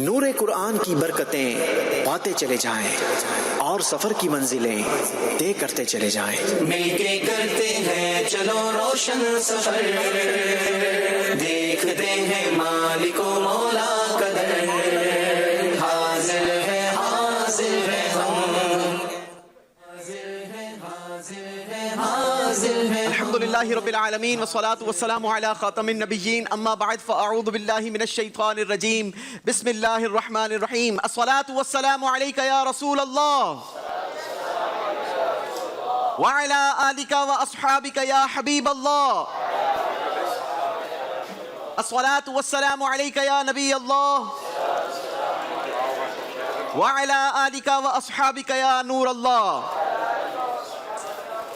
नूरे कुरान की बरकतें पाते चले जाएं और सफर की मंजिलें तय करते चले जाएं। मिलके करते हैं चलो रोशन सफर, देखते हैं मालिको मौला कदर, हाजिर है हम, अल्हम्दुलिल्लाहि रब्बिल आलमीन वस्सलातु वस्सलामु अला खातमिन नबिय्यीन अम्मा बअद फ़अऊज़ु बिल्लाहि मिनश शैतानिर रजीम बिस्मिल्लाहिर रहमानिर रहीम अस्सलातु वस्सलामु अलैका या रसूल अल्लाह व अला आलिका व अस्हाबिका या हबीब अल्लाह, अस्सलातु वस्सलामु अलैका या नबी अल्लाह व अला आलिका व अस्हाबिका या नूर अल्लाह।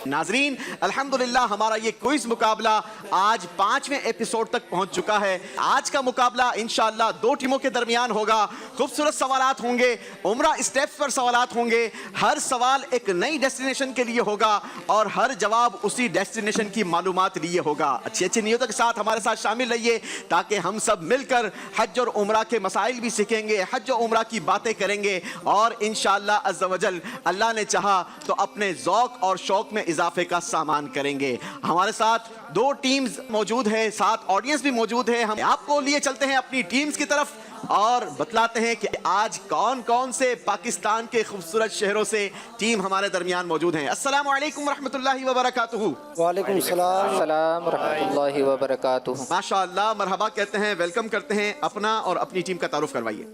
नाजरीन, अल्हम्दुलिल्लाह हमारा ये क्विज मुकाबला आज 5वें एपिसोड तक पहुंच चुका है। आज का मुकाबला इंशाअल्लाह 2 टीमों के दरमियान होगा। खूबसूरत सवालात होंगे, उम्रा स्टेप्स पर सवालात होंगे। हर सवाल एक नई डेस्टिनेशन के लिए होगा और हर जवाब उसी डेस्टिनेशन की मालूमात लिए होगा। अच्छी अच्छी नियतों के साथ हमारे साथ शामिल रहिए ताकि हम सब मिलकर हज और उम्रा के मसाइल भी सीखेंगे, हज और उम्रा की बातें करेंगे और इंशाअल्लाह अज़्ज़ा वजल अल्लाह ने चाहा तो अपने ज़ौक़ और शौक़ में इजाफे का सामान करेंगे। हमारे साथ 2 टीम्स मौजूद है, साथ ऑडियंस भी मौजूद है। हम आपको लिए चलते हैं अपनी टीम्स की तरफ और बतलाते हैं कि आज कौन कौन से पाकिस्तान के खूबसूरत शहरों से टीम हमारे दरमियान मौजूद हैं। अस्सलामु अलैकुम रहमतुल्लाहि व बरकातुहू। वालेकुम सलाम रहमतुल्लाहि व बरकातुहू। माशाअल्लाह, मरहबा कहते हैं, वेलकम करते हैं। अपना और अपनी टीम का तारुफ करवाइए।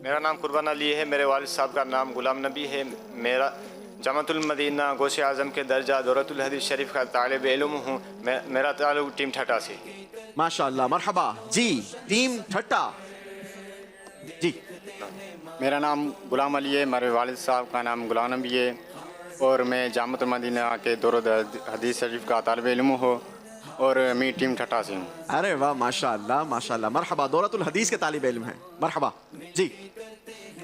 मेरा नाम कुर्बान अली है, मेरे वालिद साहब का नाम गुलाम नबी है। मेरा जमातुल मदीना गौसे आज़म के दर्जा दौरतुल हदीस शरीफ का तालिब इल्म हूँ। मेरा ताल्लुक टीम ठट्टा से। माशाअल्लाह, मरहबा जी। टीम ठट्टा जी। मेरा नाम गुलाम अली है, मेरे वालिद साहब का नाम गुलाम नबी है और मैं जामतुल मदीना के दौरतुल हदीस शरीफ का तालिब इल्म हूँ और मैं टीम ठट्टा से हूँ। अरे वाह, माशाअल्लाह माशाअल्लाह, मरहबा। दौरतुल हदीस के तालिब इल्म है, मरहबा जी।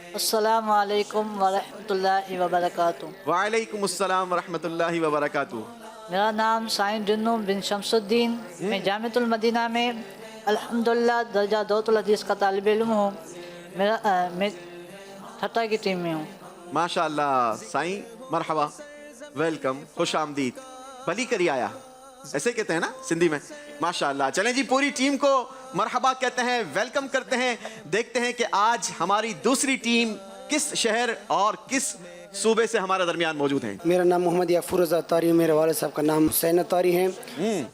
अस्सलामु अलैकुम व रहमतुल्लाहि व बरकातुहू। वालेकुम अस्सलाम व रहमतुल्लाहि व बरकातुहू। मेरा नाम साइन जुन्नू बिन शमसुद्दीन, मैं जामिअतुल मदीना में अल्हम्दुलिल्लाह दर्जा दौरतुल हदीस का तालिब इल्म हूँ। मैं ठट्टा की टीम में हूँ। माशाअल्लाह साईं, मरहबा, वेलकम, खुश आमदीद, भली करी आया, ऐसे कहते हैं ना सिंधी में। माशाअल्लाह। चलें जी, पूरी टीम को मरहबा कहते हैं, वेलकम करते हैं। देखते हैं कि आज हमारी दूसरी टीम किस शहर और किस सूबे से हमारे दरमियान मौजूद हैं। मेरा नाम मोहम्मद याफूर रज़ा तारी, मेरे वालिद साहब का नाम हुसैन तारी है।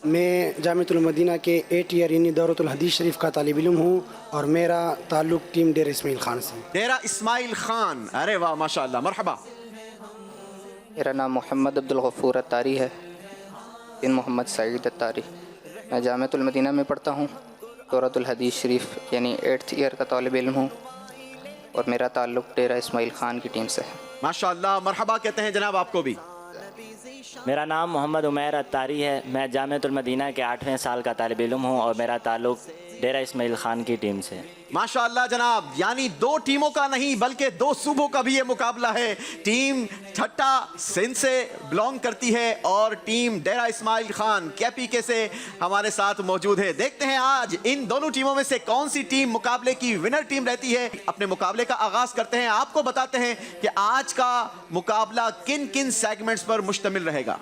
मैं जामिअतुल मदीना के 8 ईयर यानी दौरतुल हदीस शरीफ का तालिब इल्म हूँ और मेरा ताल्लुक टीम डेरा इस्माइल खान से। डेरा इस्माइल खान, अरे वाह माशाअल्लाह, मरहबा। मेरा नाम मोहम्मद अब्दुल गफूर तारी है बिन मोहम्मद सईद तारी। मैं जामिअतुल मदीना में पढ़ता हूँ, दौरतुल हदीस शरीफ यानी 8th ईयर का तालिब इल्म हूँ और मेरा ताल्लुक डेरा इस्माइल खान की टीम से है। माशाअल्लाह, मरहबा कहते हैं जनाब आपको भी। मेरा नाम मोहम्मद उमैर अत्तारी है, मैं जामिअतुल मदीना के 8वें साल का तालिब इल्म हूँ और मेरा ताल्लुक डेरा इस्माइल खान की टीम से। माशाअल्लाह जनाब, यानी 2 टीमों का नहीं बल्कि 2 सूबों का भी ये मुकाबला है। टीम ठट्टा सिंध से बिलोंग करती है और टीम डेरा इस्माइल खान KPK से हमारे साथ मौजूद है। देखते हैं आज इन दोनों टीमों में से कौन सी टीम मुकाबले की विनर टीम रहती है। अपने मुकाबले का आगाज करते हैं। आपको बताते हैं कि आज का मुकाबला किन किन सेगमेंट्स पर मुश्तमिल रहेगा।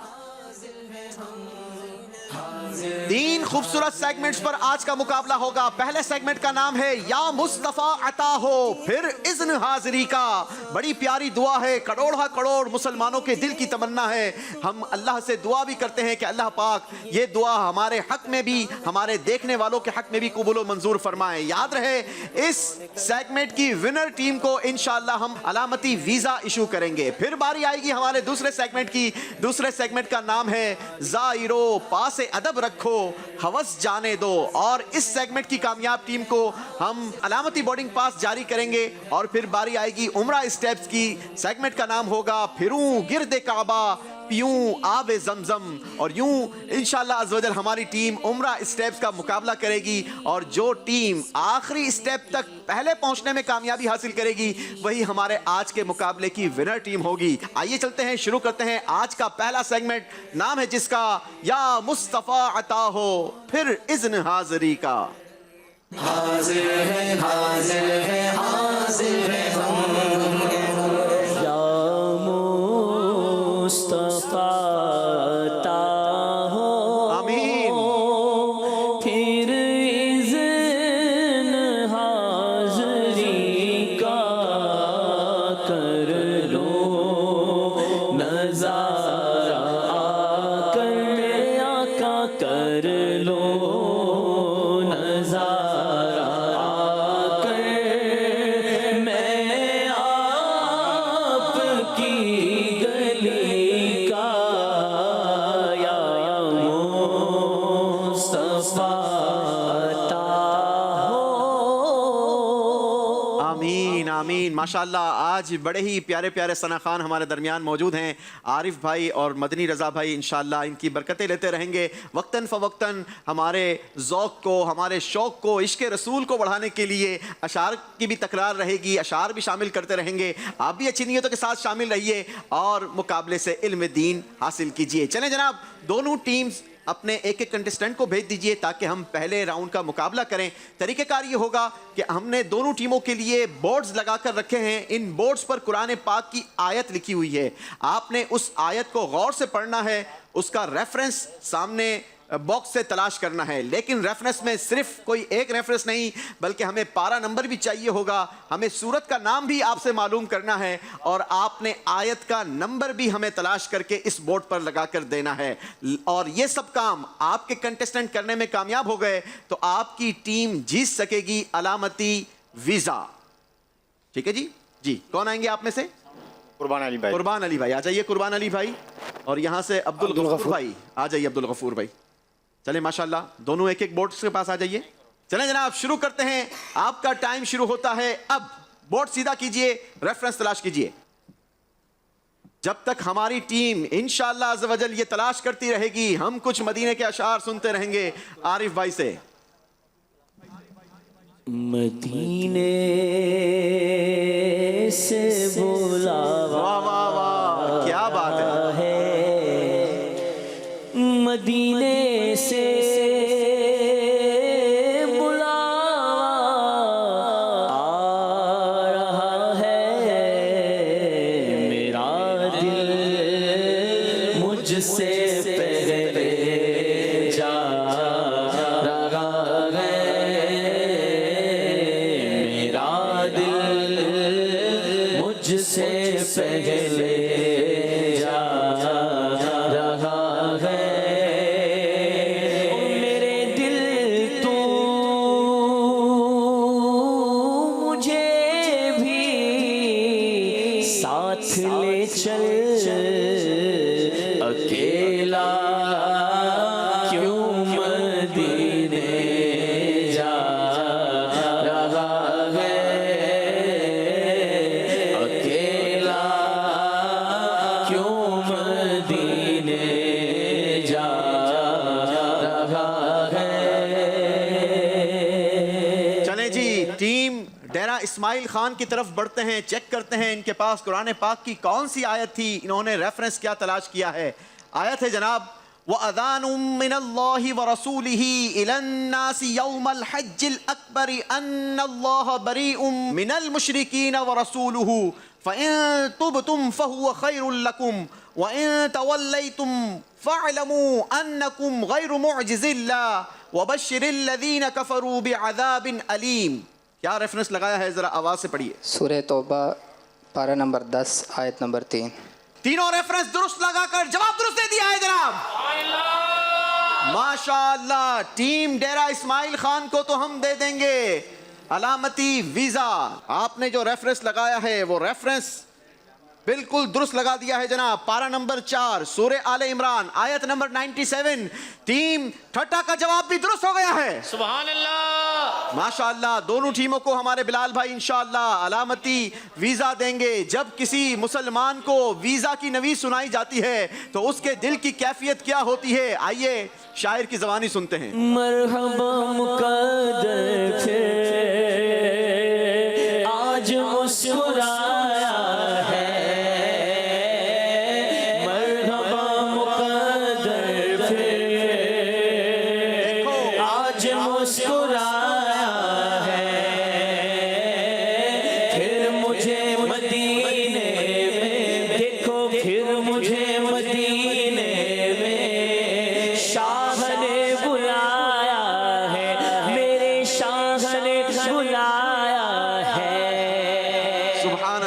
3 खूबसूरत सेगमेंट्स पर आज का मुकाबला होगा। पहले सेगमेंट का नाम है या मुस्तफा अता हो फिर इज़्न हाजिरी का। बड़ी प्यारी दुआ है, करोड़ा करोड़ मुसलमानों के दिल की तमन्ना है। हम अल्लाह से दुआ भी करते हैं कि अल्लाह पाक ये दुआ हमारे हक में भी, हमारे देखने वालों के हक में भी कबूल व मंजूर फरमाए। याद रहे, इस सेगमेंट की विनर टीम को इंशाअल्लाह हम अलामती वीजा इशू करेंगे। फिर बारी आएगी हमारे दूसरे सेगमेंट की। दूसरे सेगमेंट का नाम है जायरो पासे अदब रखो हवस जाने दो और इस सेगमेंट की कामयाब टीम को हम अलामती बोर्डिंग पास जारी करेंगे। और फिर बारी आएगी उम्रा स्टेप्स की। सेगमेंट का नाम होगा फिरूं गिरदे काबा पीऊं आबे जमजम। और यूं इंशाअल्लाह अज़्ज़ वजल हमारी टीम उम्रा स्टेप्स का मुकाबला करेगी और जो टीम आखिरी स्टेप तक पहले पहुंचने में कामयाबी हासिल करेगी वही हमारे आज के मुकाबले की विनर टीम होगी। आइए चलते हैं, शुरू करते हैं आज का पहला सेगमेंट, नाम है जिसका या मुस्तफा अता हो फिर इज़्न हाज़िरी का। हाजिर है हाजिर है हाजिर हासिल है हम या मुस्तफा अता हो आमीन। फिर इज़्न हाज़री का कर लो नज़ारा आकर आका कर लो नज़ारा आकर मैं आपकी गली का या मुस्तफा अता हो। आमीन आमीन। माशाल्लाह आज बड़े ही प्यारे प्यारे सना खान हमारे दरमियान मौजूद हैं। आरिफ भाई और मदनी रज़ा भाई इंशाल्लाह इनकी बरकतें लेते रहेंगे। वक्तन फ़वक्तन हमारे ज़ौक़ को, हमारे शौक़ को, इश्क़ रसूल को बढ़ाने के लिए अशार की भी तकरार रहेगी, अशार भी शामिल करते रहेंगे। आप भी अच्छी नीयतों के साथ शामिल रहिए और मुकाबले से इल्म दीन हासिल कीजिए। चलें जनाब, दोनों टीम्स अपने एक एक कंटेस्टेंट को भेज दीजिए ताकि हम पहले राउंड का मुकाबला करें। तरीक़ेकार ये होगा कि हमने दोनों टीमों के लिए बोर्ड्स लगाकर रखे हैं। इन बोर्ड्स पर कुरान पाक की आयत लिखी हुई है। आपने उस आयत को गौर से पढ़ना है, उसका रेफरेंस सामने बॉक्स से तलाश करना है। लेकिन रेफरेंस में सिर्फ कोई एक रेफरेंस नहीं, बल्कि हमें पारा नंबर भी चाहिए होगा, हमें सूरत का नाम भी आपसे मालूम करना है और आपने आयत का नंबर भी हमें तलाश करके इस बोर्ड पर लगा कर देना है। और ये सब काम आपके कंटेस्टेंट करने में कामयाब हो गए तो आपकी टीम जीत सकेगी अलामती वीज़ा। ठीक है जी? जी, कौन आएंगे आप में से? कुर्बान अली भाई। कुर्बान अली भाई आ जाइए। कुर्बान अली भाई और यहाँ से अब्दुल गफूर भाई आ जाइए। अब्दुल गफूर भाई चले, माशाल्लाह दोनों एक एक बोर्ड के पास आ जाइए। चलें जनाब, शुरू करते हैं। आपका टाइम शुरू होता है अब। बोर्ड सीधा कीजिए, रेफरेंस तलाश कीजिए। जब तक हमारी टीम इंशाअल्लाह अज़्ज़ वजल ये तलाश करती रहेगी, हम कुछ मदीने के अशार सुनते रहेंगे आरिफ भाई से। मदीने से बुलावा, वाह वाह वाह, क्या बात है। मदीने से बुलावा आ रहा है, मेरा दिल मुझसे पहले जा रहा है, मेरा दिल मुझसे पहले जा रहा है। मेरे दिल तू मुझे भी साथ ले चल, अकेला क्यों मदीने जा रहा है, अकेला क्यों मदीने जा रहा है। चलें जी, टीम डेरा इस्माइल खान की तरफ बढ़ते हैं। चेक करते हैं इनके पास कुरान पाक की कौन सी आयत थी, इन्होंने रेफरेंस क्या तलाश किया है। आयत है जनाब, व अज़ानुम मिनल्लाहि व रसूलिही इलन्नासि यौमल हज्जिल अकबरि अन्नल्लाह बरीउम मिनल मुशरिकीन व रसूलुहु फ़इन तुबतुम फ़हुव खैरुल लकुम व इन तवल्लैतुम फ़अलमू अन्नकुम गैरु मुअजिज़िल्लाह व बश्शिरिल लज़ीन कफ़रू बिअज़ाबिन अलीम। क्या रेफरेंस लगाया है, जरा आवाज से पढ़िए। सूरह तौबा पारा नंबर 10 आयत नंबर 3। तीनों रेफरेंस दुरुस्त लगाकर जवाब दुरुस्त दे दिया है जनाब। माशाअल्लाह, टीम डेरा इस्माइल खान को तो हम दे देंगे अलामती वीजा। आपने जो रेफरेंस लगाया है वो रेफरेंस बिल्कुल दुरुस्त लगा दिया है जनाब। पारा नंबर 4 सूरे आले इमरान आयत नंबर 97। टीम ठट्टा का जवाब भी दुरुस्त हो गया है। सुभान अल्लाह, माशाअल्लाह। दोनों टीमों को हमारे बिलाल भाई इंशाअल्लाह अलामती वीजा देंगे। जब किसी मुसलमान को वीजा की नवीज़ सुनाई जाती है तो उसके दिल की कैफियत क्या होती है, आइए शायर की ज़बानी सुनते हैं। मरहबा मुक़द्दर फिर आज मुस्कुराया है, मरहबा मुक़द्दर फिर आज मुस्कुराया है, फिर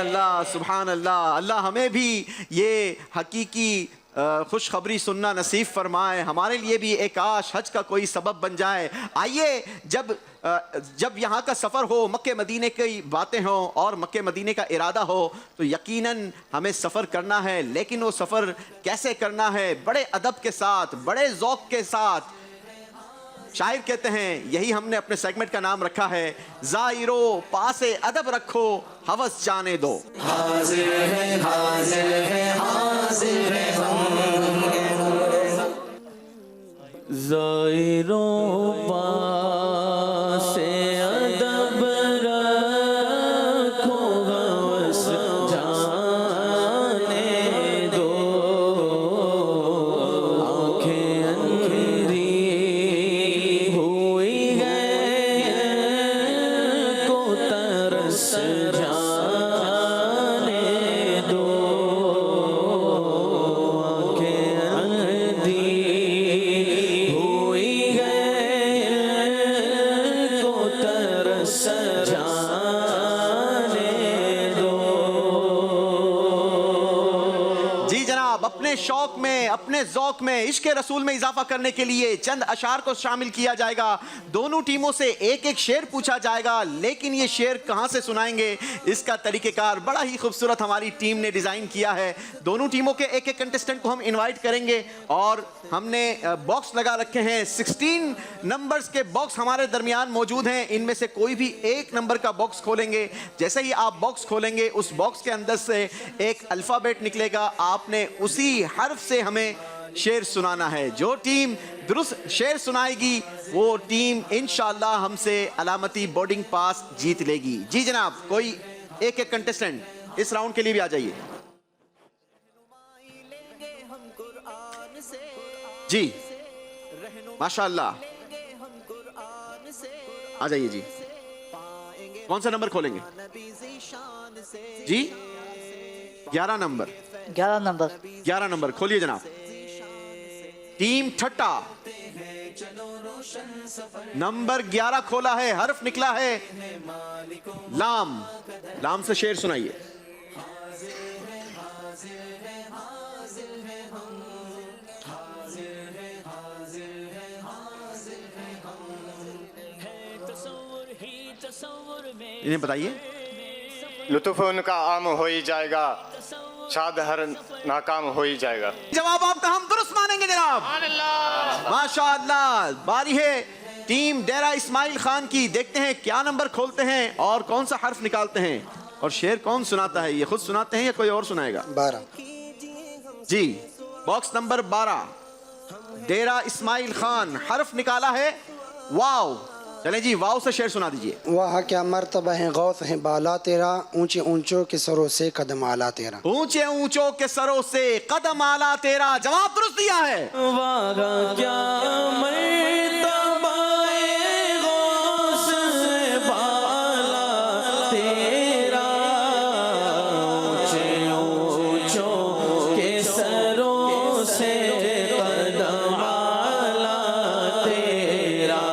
अल्लाह, सुभान अल्लाह। अल्लाह हमें भी ये हकीकी खुशखबरी सुनना नसीब फरमाए, हमारे लिए भी एक आश हज का कोई सबब बन जाए। आइए, जब यहाँ का सफ़र हो, मक्के मदीने की बातें हो और मक्के मदीने का इरादा हो, तो यकीनन हमें सफ़र करना है। लेकिन वो सफ़र कैसे करना है? बड़े अदब के साथ, बड़े ज़ौक़ के साथ। शायर कहते हैं, यही हमने अपने सेगमेंट का नाम रखा है, ज़ाइरो पासे अदब रखो, हवस जाने दो। हाजिर है, हाजिर है, हाजिर है ज़ाइरो पासे अदब रखो, हवस जाने दो। आँखें अंधी हुई हैं को तरस जाने दो। आँखें अंधी हुई हैं को तरस जाने दो। जी जनाब, अपने शौक में, अपने ज़ौक़ में, इश्क़ रसूल में इजाफा करने के लिए चंद अशार को शामिल किया जाएगा। दोनों टीमों से एक एक शेर पूछा जाएगा, लेकिन ये शेर कहाँ से सुनाएंगे, इसका तरीक़ेकार बड़ा ही खूबसूरत हमारी टीम ने डिज़ाइन किया है। दोनों टीमों के एक एक कंटेस्टेंट को हम इनवाइट करेंगे और हमने बॉक्स लगा रखे हैं। 16 नंबर्स के बॉक्स हमारे दरमियान मौजूद हैं। इनमें से कोई भी एक नंबर का बॉक्स खोलेंगे। जैसे ही आप बॉक्स खोलेंगे, उस बॉक्स के अंदर से एक अल्फ़ाबेट निकलेगा। आपने उसी हर्फ से हमें शेर सुनाना है। जो टीम दुरुस्त शेर सुनाएगी वो टीम इंशाअल्लाह हमसे अलामती बोर्डिंग पास जीत लेगी। जी जनाब, कोई एक एक कंटेस्टेंट इस राउंड के लिए भी आ जाइए। जी माशाअल्लाह, आ जाइए जी। कौन सा नंबर खोलेंगे जी? 11 नंबर। 11 नंबर। 11 नंबर खोलिए जनाब। टीम ठट्टा नंबर 11 खोला है। हर्फ निकला है लाम। लाम से शेर सुनाइए। इन्हें बताइए। लुत्फ़ उनका आम हो ही जाएगा, शाद हर नाकाम हो ही जाएगा। जवाब आपका हम दुरुस्त मानेंगे जनाब। माशाअल्लाह। बारी है टीम डेरा इस्माइल खान की। देखते हैं क्या नंबर खोलते हैं और कौन सा हर्फ निकालते हैं और शेर कौन सुनाता है। ये खुद सुनाते हैं या कोई और सुनाएगा? 12 जी, बॉक्स नंबर 12 डेरा इस्माइल खान। हर्फ निकाला है वाव। चलें जी, वाव से शेर सुना दीजिए। वहाँ क्या मर्तबा है, गौस है बाला तेरा, ऊंचे ऊंचों के सरों से कदम आला तेरा। ऊंचे ऊंचों के सरों से कदम आला तेरा। जवाब दुरुस्त दिया है। वहाँ क्या मर्तबा है, गौस है बाला तेरा, ऊंचे ऊंचों के सरों से कदम आला तेरा,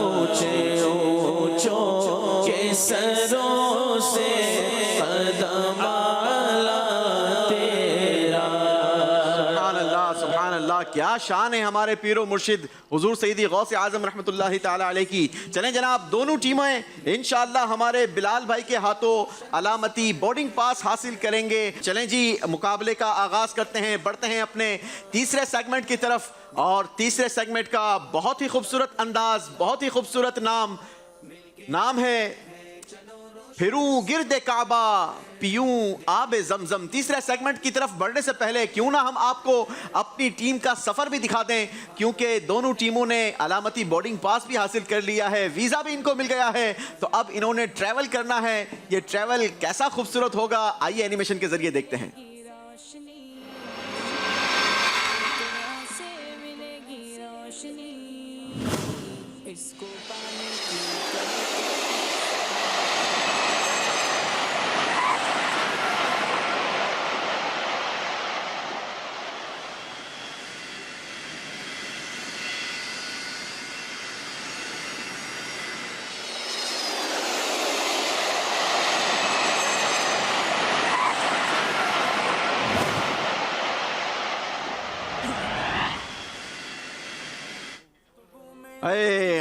ऊंचे ऊंचों के सरों से कदम आला तेरा। सुभान अल्लाह, सुभान अल्लाह। क्या शान है हमारे पीरो मुर्शिद हुजूर सईदी गौस आज़म रहमतुल्लाहि ताला अलैह की। चलें जनाब, दोनों टीमें इंशाअल्लाह हमारे बिलाल भाई के हाथों अलामती बोर्डिंग पास हासिल करेंगे। चलें जी, मुकाबले का आगाज़ करते हैं। बढ़ते हैं अपने तीसरे सेगमेंट की तरफ। और तीसरे सेगमेंट का बहुत ही खूबसूरत अंदाज, बहुत ही खूबसूरत नाम है फिरूं गिरदे काबा पीयूं आबे जमजम। तीसरे सेगमेंट की तरफ बढ़ने से पहले क्यों ना हम आपको अपनी टीम का सफ़र भी दिखा दें, क्योंकि दोनों टीमों ने अलामती बोर्डिंग पास भी हासिल कर लिया है, वीज़ा भी इनको मिल गया है। तो अब इन्होंने ट्रैवल करना है। ये ट्रैवल कैसा खूबसूरत होगा, आइए एनिमेशन के जरिए देखते हैं।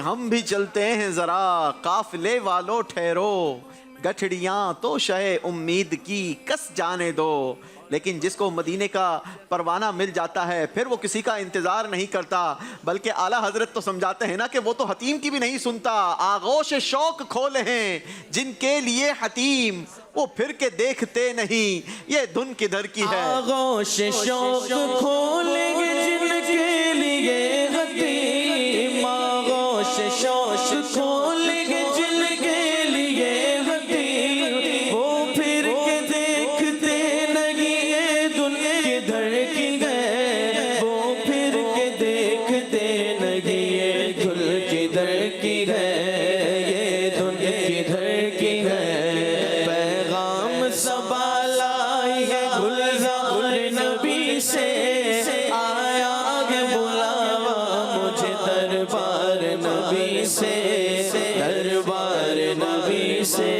हम भी चलते हैं जरा, काफिले वालों ठहरो, गठड़ियां तो शय उम्मीद की कस जाने दो। लेकिन जिसको मदीने का परवाना मिल जाता है फिर वो किसी का इंतजार नहीं करता, बल्कि आला हजरत तो समझाते हैं ना कि वो तो हतीम की भी नहीं सुनता। आगोश शौक खोले हैं जिनके लिए हतीम, वो फिर के देखते नहीं ये धुन किधर की है। आगोश शौक खोलेंगे जिनके लिए हतीम, आगोश शौक खोलेंगे जिनके लिए हतीम, वो फिर के देखते नहीं ये धुन किधर की है, वो फिर के देखते नहीं ये धुन किधर की है, ये धुन किधर की है। पैगाम सबालाई है गुलजार नबी से, आया है बुलावा मुझे दरबार नबी से, दरबार नबी से।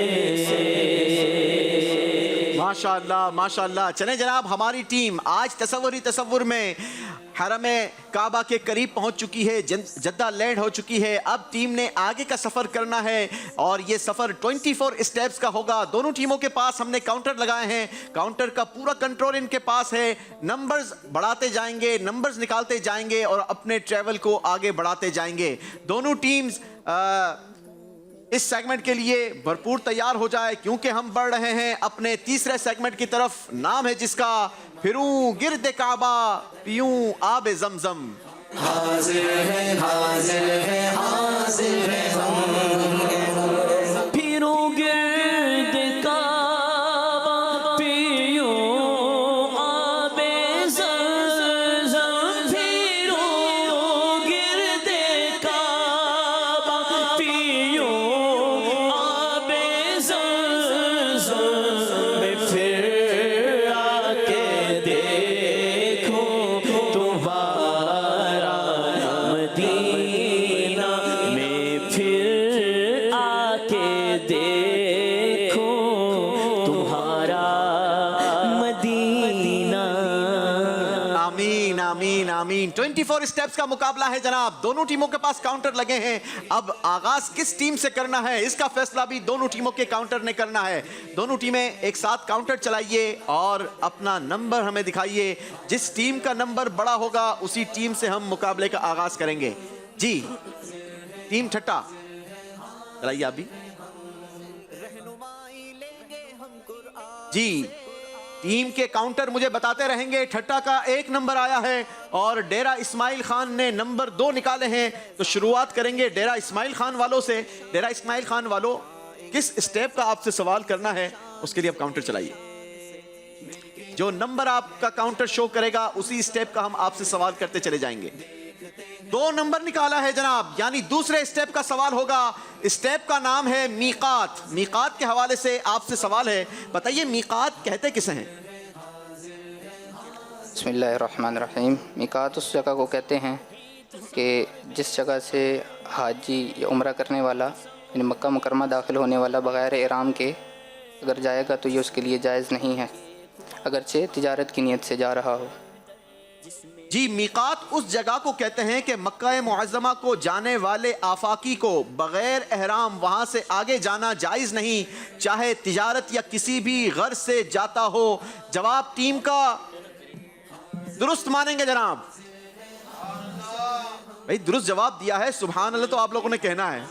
माशाअल्लाह माशाअल्लाह। चले जनाब, हमारी टीम आज तसव्वुर में हरम काबा के करीब पहुंच चुकी है, जद्दा लैंड हो चुकी है। अब टीम ने आगे का सफ़र करना है और ये सफ़र 24 स्टेप्स का होगा। दोनों टीमों के पास हमने काउंटर लगाए हैं, काउंटर का पूरा कंट्रोल इनके पास है। नंबर्स बढ़ाते जाएंगे, नंबर्स निकालते जाएंगे और अपने ट्रैवल को आगे बढ़ाते जाएंगे। दोनों टीम्स इस सेगमेंट के लिए भरपूर तैयार हो जाए, क्योंकि हम बढ़ रहे हैं अपने तीसरे सेगमेंट की तरफ। नाम है जिसका फिरूं गिरद काबा, पीऊं आब जमजम। हाजिर है हाजिर है हाजिर है हम, फिरूं गिरद काबा, पीऊं आबे ज़मज़म, फिरूं गिरद काबा, पीऊं आबे ज़मज़म, मैं फिर आके देखूं तुम्हारा मदीना, मैं फिर आके देखूं तुम्हारा मदीना। आमीन आमीन आमीन। 24 स्टेप्स का मुकाबला है जनाब, दोनों टीमों के पास काउंटर लगे हैं। अब आगाज किस टीम से करना है इसका फैसला भी दोनों टीमों के काउंटर ने करना है। दोनों टीमें एक साथ काउंटर चलाइए और अपना नंबर हमें दिखाइए। जिस टीम का नंबर बड़ा होगा उसी टीम से हम मुकाबले का आगाज करेंगे। जी टीम ठट्टा चलाइए आप भी। जी टीम के काउंटर मुझे बताते रहेंगे। ठट्टा का 1 नंबर आया है और डेरा इस्माइल खान ने नंबर 2 निकाले हैं। तो शुरुआत करेंगे डेरा इस्माइल खान वालों से। डेरा इस्माइल खान वालों, किस स्टेप का आपसे सवाल करना है उसके लिए आप काउंटर चलाइए। जो नंबर आपका काउंटर शो करेगा उसी स्टेप का हम आपसे सवाल करते चले जाएंगे। 2 नंबर निकाला है जनाब, यानी दूसरे स्टेप का सवाल होगा। स्टेप का नाम है मीकात। मीकात के हवाले से आपसे सवाल है, बताइए मीकात कहते किसे हैं? बिस्मिल्लाहिर्रहमानिर्रहीम। मीकात उस जगह को कहते हैं कि जिस जगह से हाजी या उम्रा करने वाला यानी मक्का मुकरमा दाखिल होने वाला बग़ैर इहराम के अगर जाएगा तो ये उसके लिए जायज़ नहीं है, अगरचे तिजारत की नीयत से जा रहा हो। जी मीकात उस जगह को कहते हैं कि मक्का मुअज़्ज़मा को जाने वाले आफाकी को बग़ैर एहराम वहाँ से आगे जाना जायज़ नहीं, चाहे तिजारत या किसी भी गर्ज से जाता हो। जवाब टीम का दुरुस्त मानेंगे जनाब? भाई दुरुस्त जवाब दिया है, सुभान अल्लाह तो आप लोगों ने कहना है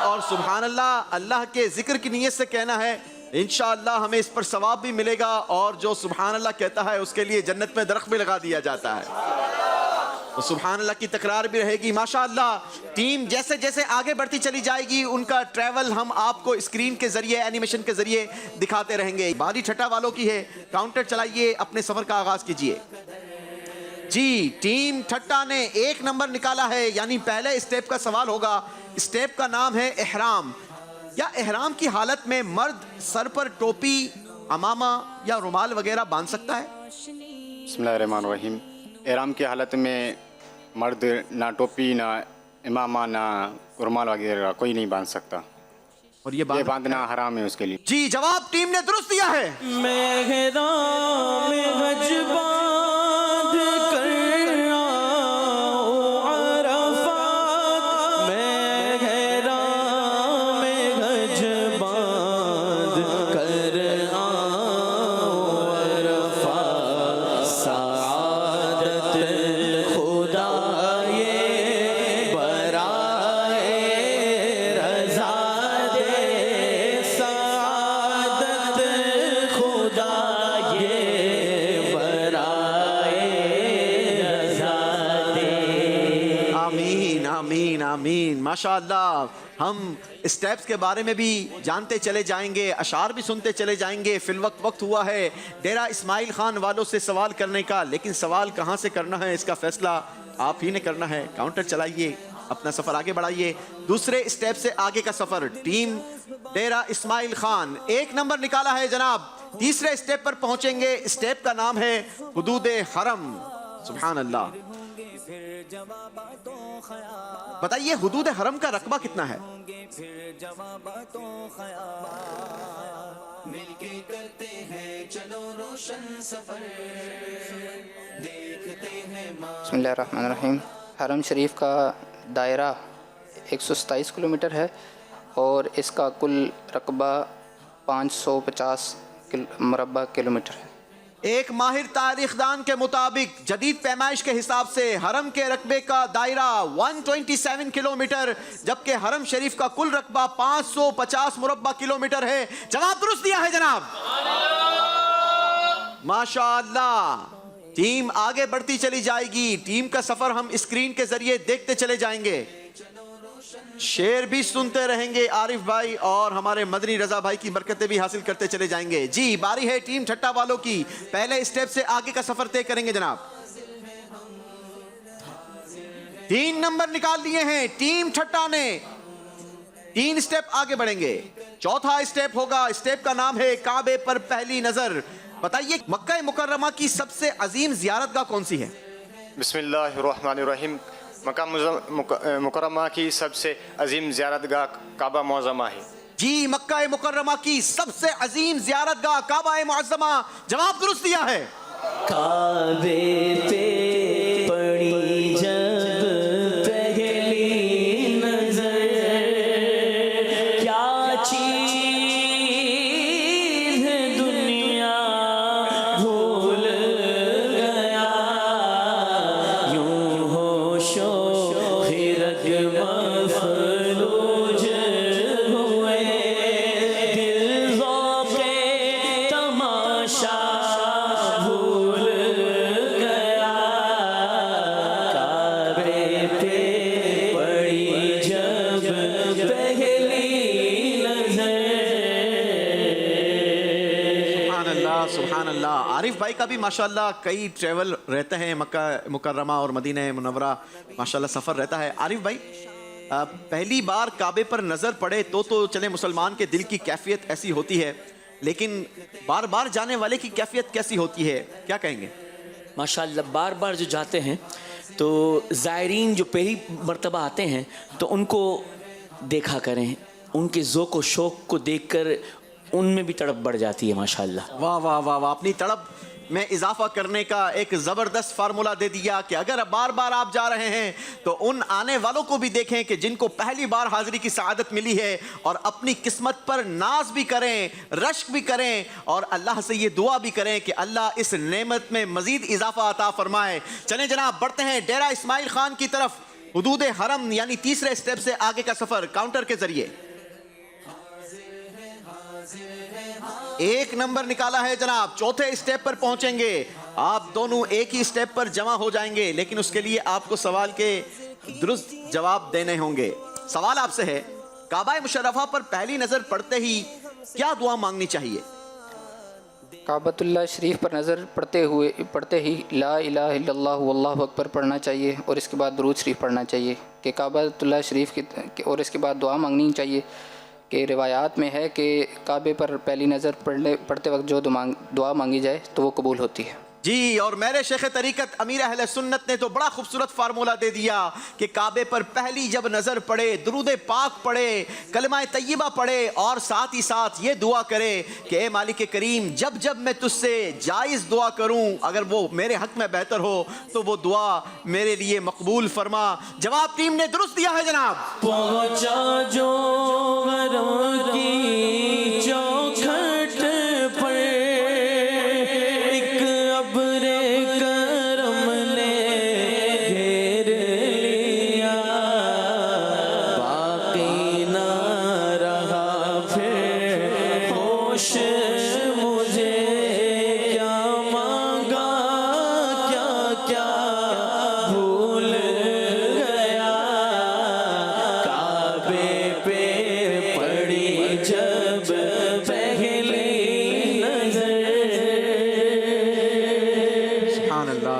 और सुभान अल्लाह अल्लाह के जिक्र की नीयत से कहना है। इंशाअल्लाह हमें इस पर सवाब भी मिलेगा और जो सुभान अल्लाह कहता है उसके लिए जन्नत में दरख्त भी लगा दिया जाता है। तो सुभान अल्लाह की तकरार भी रहेगी। माशाअल्लाह टीम जैसे जैसे आगे बढ़ती चली जाएगी उनका ट्रैवल हम आपको स्क्रीन के जरिए, एनिमेशन के जरिए दिखाते रहेंगे। बारी ठट्टा वालों की है, काउंटर चलाइए, अपने सफर का आगाज कीजिए। जी टीम ठट्टा ने 1 नंबर निकाला है, यानी पहले स्टेप का सवाल होगा। स्टेप का नाम है एहराम। या एहराम की हालत में मर्द सर पर टोपी, अमामा या रुमाल वगैरह बांध सकता है? बिस्मिल्लाहिर्रहमानिर्रहीम। एहराम की हालत में मर्द ना टोपी, ना इमामा, ना रुमाल वगैरह कोई नहीं बांध सकता और ये बांधना हराम है उसके लिए। जी जवाब टीम ने दुरुस्त दिया है। बेहतरीन, माशाअल्लाह। हम स्टेप्स के बारे में भी जानते चले जाएंगे, अशार भी सुनते चले जाएंगे। फिलवक्त वक्त हुआ है डेरा इस्माइल खान वालों से सवाल करने का, लेकिन सवाल कहाँ से करना है इसका फैसला आप ही ने करना है। काउंटर चलाइए, अपना सफर आगे बढ़ाइए। दूसरे स्टेप से आगे का सफर टीम डेरा इस्माइल खान 1 नंबर निकाला है जनाब। तीसरे स्टेप पर पहुंचेंगे। स्टेप का नाम है हुदूदे हरम। सुभान अल्लाह। बताइए हुदूद हरम का रकबा कितना है? बिस्मिल्लाहिर्रहमानिर्रहीम। हरम शरीफ का दायरा 127 किलोमीटर है और इसका कुल रकबा 550 मुरब्बा किलोमीटर है। एक माहिर तारीखदान के मुताबिक जदीद पैमाइश के हिसाब से हरम के रकबे का दायरा 127 किलोमीटर, जबकि हरम शरीफ का कुल रकबा 550 मुरब्बा किलोमीटर है। जवाब दुरुस्त दिया है जनाब, माशाअल्लाह। टीम आगे बढ़ती चली जाएगी। टीम का सफर हम स्क्रीन के जरिए देखते चले जाएंगे, शेर भी सुनते रहेंगे आरिफ भाई, और हमारे मदनी रजा भाई की बरकतें भी हासिल करते चले जाएंगे। जी, बारी है टीम ठट्टा वालों की। पहले स्टेप से आगे का सफर तय करेंगे जनाब। 3 नंबर निकाल लिए हैं टीम ठट्टा ने। 3 स्टेप आगे बढ़ेंगे। चौथा स्टेप होगा, स्टेप का नाम है काबे पर पहली नजर। बताइए मक्का मुकर्रमा की सबसे अजीम जियारतगाह कौन सी है? बिस्मिल्लाहिर्रहमानिर्रहीम। मक्का मुकर्रमा की सबसे अजीम ज़ियारतगाह काबा मुअज़्ज़मा है। जी, मक्का मुकर्रमा की सबसे अजीम जियारतगाह काबा मुअज़्ज़मा। जवाब दुरुस्त दिया है। काबे पे पड़ी जब पहली नजर, क्या चीज है दुनिया भूल गया, यूं होशो खिरक मफलूज हुए, दिल ज़ौक़े तमाशा भूल गया, काबे पे पड़ी जब पहली नजर। सुभान अल्लाह, सुभान अल्लाह। आरिफ भाई का भी माशाल्लाह कई ट्रैवल रहते हैं, मक्का मुकर्रमा और मदीना मुनव्वरा माशाल्लाह सफ़र रहता है। आरिफ भाई, पहली बार काबे पर नज़र पड़े तो चले मुसलमान के दिल की कैफियत ऐसी होती है, लेकिन बार बार जाने वाले की कैफियत कैसी होती है, क्या कहेंगे? माशाल्लाह, बार बार जो जाते हैं तो ज़ायरीन जो पहली मर्तबा आते हैं तो उनको देखा करें, उनके ज़ौक़ व शौक़ को देखकर उनमें भी तड़प बढ़ जाती है। माशाल्लाह, वाह वाह वाह वाह। अपनी तड़प में इजाफा करने का एक ज़बरदस्त फार्मूला दे दिया कि अगर बार बार आप जा रहे हैं तो उन आने वालों को भी देखें कि जिनको पहली बार हाज़िरी की सआदत मिली है, और अपनी किस्मत पर नाज भी करें, रश्क भी करें, और अल्लाह से ये दुआ भी करें कि अल्लाह इस नेमत में मज़ीद इजाफा अता फरमाए। चलें जनाब, बढ़ते हैं डेरा इस्माइल खान की तरफ। हुदूद हरम यानी तीसरे स्टेप से आगे का सफ़र काउंटर के ज़रिए। 1 नंबर निकाला है जनाब। चौथे स्टेप पर पहुंचेंगे। आप दोनों एक ही स्टेप पर जमा हो जाएंगे, लेकिन उसके लिए आपको सवाल के दुरुस्त जवाब देने होंगे। सवाल आपसे है, काबा मुशर्रफा पर पहली नजर पड़ते ही क्या दुआ मांगनी चाहिए? काबतुल्लाह शरीफ पर नज़र पड़ते ही ला इलाहा इल्लल्लाह वल्लाहु अकबर पढ़ना चाहिए, और इसके बाद दुरूद शरीफ पढ़ना चाहिए कि काबतुल्लाह शरीफ की, और इसके बाद दुआ मांगनी चाहिए कि रिवायात में है कि काबे पर पहली नज़र पड़ते वक्त जो दुआ मांगी जाए तो वो कबूल होती है। जी, और मेरे शेख तरीक़त अमीर अहले सुन्नत ने तो बड़ा खूबसूरत फार्मूला दे दिया कि काबे पर पहली जब नज़र पड़े, दुरूद पाक पढ़े, कलमा तय्यबा पढ़े, और साथ ही साथ ये दुआ करे कि ए मालिक करीम, जब जब मैं तुझसे जायज़ दुआ करूं, अगर वो मेरे हक़ में बेहतर हो तो वो दुआ मेरे लिए मकबूल फरमा। जवाब टीम ने दुरुस्त दिया है जनाब। पहुंचा जो गरम की चौखट पर, एक अब्रे करम ने घेर लिया, बाकी ना रहा फिर होश मुझे, क्या मांगा क्या क्या भूल गया,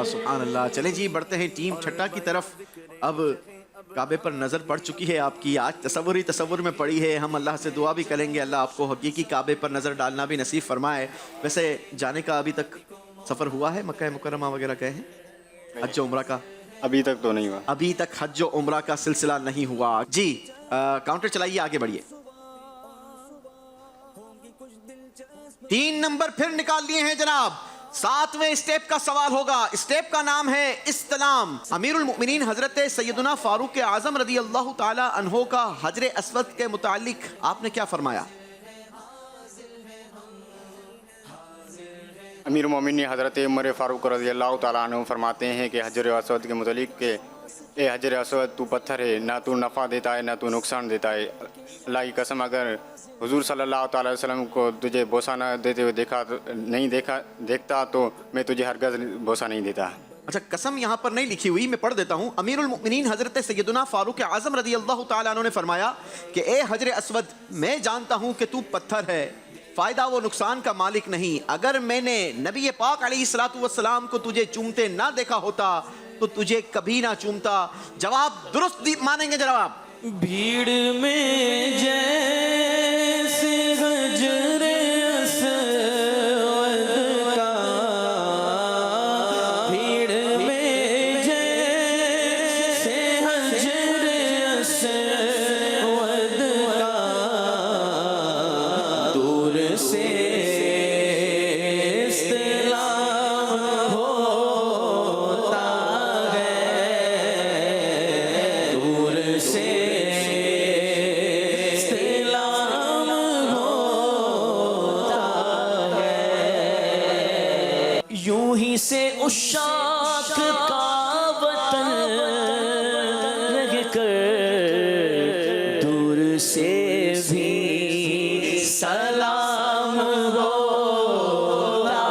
सुभान अल्लाह। चले जी बढ़ते हैं टीम ठट्टा की तरफ। अब काबे पर नज़र पड़ चुकी है आपकी, आज तसव्वुर में पड़ी है। हम अल्लाह से दुआ भी करेंगे अल्लाह आपको हकीकी काबे पर नज़र डालना भी नसीब फरमाए। वैसे जाने का अभी तक सफ़र हुआ है, मक्का मुकर्रमा वगैरह गए हैं? हज उम्रा का अभी तक तो नहीं हुआ। अभी तक हज उम्रा का सिलसिला नहीं हुआ जी। काउंटर चलाइए, आगे बढ़िए। 3 नंबर फिर निकाल लिए हैं जनाब। 7वें स्टेप का सवाल होगा। स्टेप का नाम है इस्लाम। अमीरुल मुमिनीन हजरत सैयदना फारूक आजम रदी अल्लाह ताला अन्हो का हजर अस्वद के मुतालिक आपने क्या फरमाया? अमीर मोमिन हज़रत उमर फ़ारूक रज़ी अल्लाह ताला अन्हु फरमाते हैं कि हजर असवद के मुतालिक के ए हजर असवद तू पत्थर है, ना तू नफ़ा देता है ना तू नुकसान देता है। अल्लाह की कसम अगर हुजूर सल्लल्लाहु अलैहि वसल्लम को तुझे बोसा न देते हुए देखता तो मैं तुझे हरगज़ बोसा नहीं देता। अच्छा, कसम यहाँ पर नहीं लिखी हुई, मैं पढ़ देता हूँ। अमीरुल मुमिनीन हजरत सैयदना फारूक आजम रदी अल्लाह ताला अन्हु ने फरमाया कि ए हजर अस्वद, मैं जानता हूँ कि तू पत्थर है, फ़ायदा वो नुकसान का मालिक नहीं। अगर मैंने नबी पाक अलैहिस्सलातु वस्सलाम को तुझे चूमते ना देखा होता तो तुझे कभी ना चूमता। जवाब दुरुस्त मानेंगे जवाब? भीड़ में जैसे हजर अस्वद का, भीड़ में जैसे हजर अस्वद का, दूर से इस्लाम होता है, दूर से यूं ही से उशाक का वतन रहकर दूर से भी सलाम होता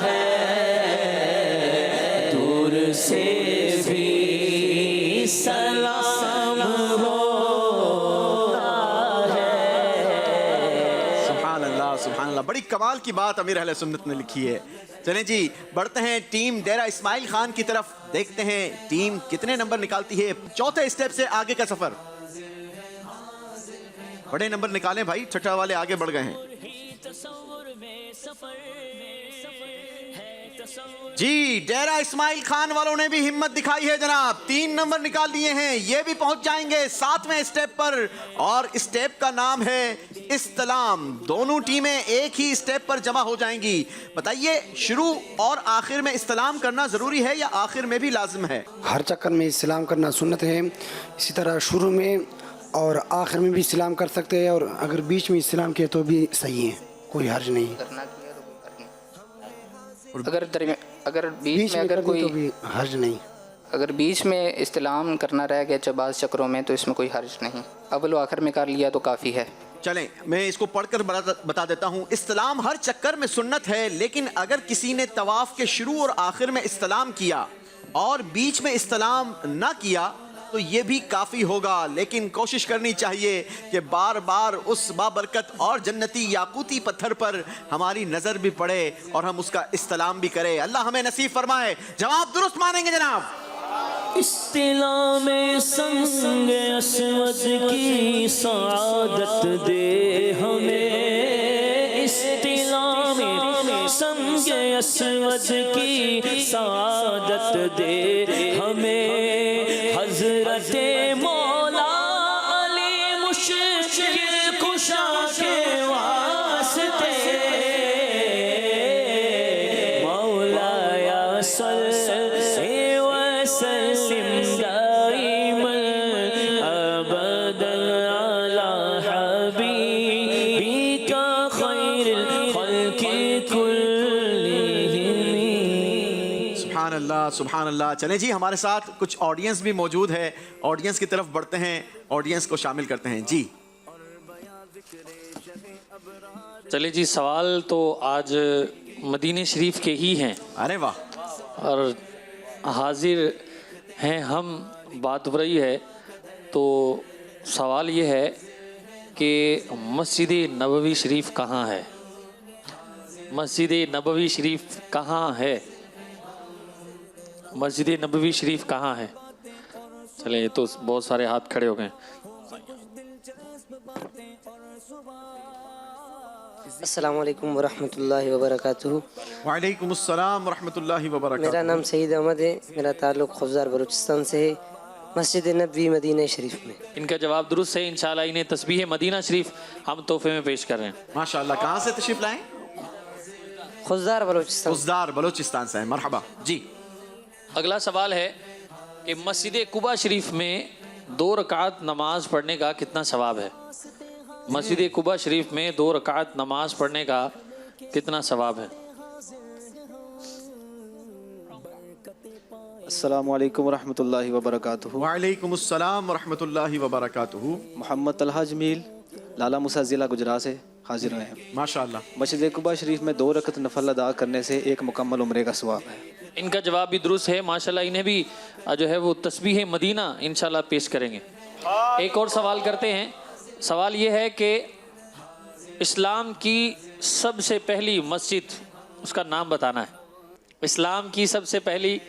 है, दूर से भी सलाम होता है। सुभान अल्लाह, सुभान अल्लाह। बड़ी कमाल की बात अमीर अहले सुन्नत ने लिखी है। चलें जी बढ़ते हैं टीम डेरा इस्माइल खान की तरफ। देखते हैं टीम कितने नंबर निकालती है। 4थे स्टेप से आगे का सफर। बड़े नंबर निकालें भाई, छठा वाले आगे बढ़ गए हैं जी। डेरा इस्माइल खान वालों ने भी हिम्मत दिखाई है जनाब, 3 नंबर निकाल लिए हैं। ये भी पहुंच जाएंगे 7वें स्टेप पर और स्टेप का नाम है इस्लाम। दोनों टीमें एक ही स्टेप पर जमा हो जाएंगी। बताइए, शुरू और आखिर में इस्लाम करना जरूरी है या आखिर में भी लाजिम है? हर चक्कर में इस्लाम करना सुन्नत है। इसी तरह शुरू में और आखिर में भी इस्लाम कर सकते हैं, और अगर बीच में इस्लाम किया तो भी सही है, कोई हर्ज नहीं। अगर बीच में अगर कोई तो भी हर्ज नहीं। अगर बीच में इस्लाम करना रह गया चबाज चक्रों में तो इसमें कोई हर्ज नहीं। अव्वल आखिर में कर लिया तो काफ़ी है। चलें मैं इसको पढ़कर बता देता हूँ। इस्लाम हर चक्कर में सुन्नत है, लेकिन अगर किसी ने तवाफ के शुरू और आखिर में इस्लाम किया और बीच में इस्लाम ना किया तो ये भी काफ़ी होगा। लेकिन कोशिश करनी चाहिए कि बार बार उस बाबरकत और जन्नती याकूती पत्थर पर हमारी नज़र भी पड़े और हम उसका इस्लाम भी करें। अल्लाह हमें नसीब फरमाए। जवाब दुरुस्त मानेंगे जनाब? इस्लाम संग अस्वद की सआदत दे हमें, इस्लाम संग अस्वद की सआदत दे हमें। हजरत मौला अली मुश्किल कुशा के वास्ते, मौलाया सल्ले वसल्लिम दाइमन अबदन अला हबीबिका खैरिल खल्क़ि कुल्लिहिम। सुभान अल्लाह, सुभान अल्लाह। चलें जी, हमारे साथ कुछ ऑडियंस भी मौजूद है। ऑडियंस की तरफ बढ़ते हैं, ऑडियंस को शामिल करते हैं जी। चलिए जी, सवाल तो आज मदीने शरीफ के ही हैं। अरे वाह। और हाजिर हैं हम, बात हो रही है। तो सवाल ये है कि मस्जिद नबवी शरीफ कहाँ है? मस्जिद नबवी शरीफ कहाँ है? मस्जिद नबवी शरीफ कहाँ है? चले, ये तो बहुत सारे हाथ खड़े हो गए। अस्सलाम वालेकुम वरहमतुल्लाहि वबरकातुहू। वालेकुम अस्सलाम वरहमतुल्लाहि वबरकातुहू। मेरा नाम सईद अहमद है। मेरा ताल्लुक़ खुफज़ार बलूचिस्तान से है, मस्जिद नबवी मदीना शरीफ में। इनका जवाब दुरुस्त है। इंशाल्लाह इन्हें तस्बीह मदीना शरीफ हम तोहफे में पेश कर रहे हैं। माशाल्लाह। कहाँ से तशरीफ लाए? खुफज़ार बलूचिस्तान। खुफज़ार बलूचिस्तान से। मरहबा जी। अगला सवाल है कि मस्जिद कुबा शरीफ में 2 रकात नमाज पढ़ने का कितना सवाब है? मस्जिद कुबा शरीफ में 2 रकात नमाज पढ़ने का कितना सवाब है? अस्सलामु अलैकुम वरहमतुल्लाहि वबरकातुहू। वालेकुम अस्सलाम वरहमतुल्लाहि वबरकातुहू। मोहम्मद तलहा जमील, लाला मूसा ज़िला गुजरात से हाजिर हुए हैं। माशाल्लाह। मस्जिद कुबा शरीफ में 2 रकत नफल अदा करने से 1 मुकम्मल उम्रे का सवाब है। इनका जवाब भी दुरुस्त है। माशाल्लाह इन्हें भी जो है वो तस्बीह मदीना इंशाल्लाह पेश करेंगे। एक और सवाल करते हैं। सवाल ये है कि इस्लाम की सबसे पहली मस्जिद, उसका नाम बताना है। इस्लाम की सबसे पहली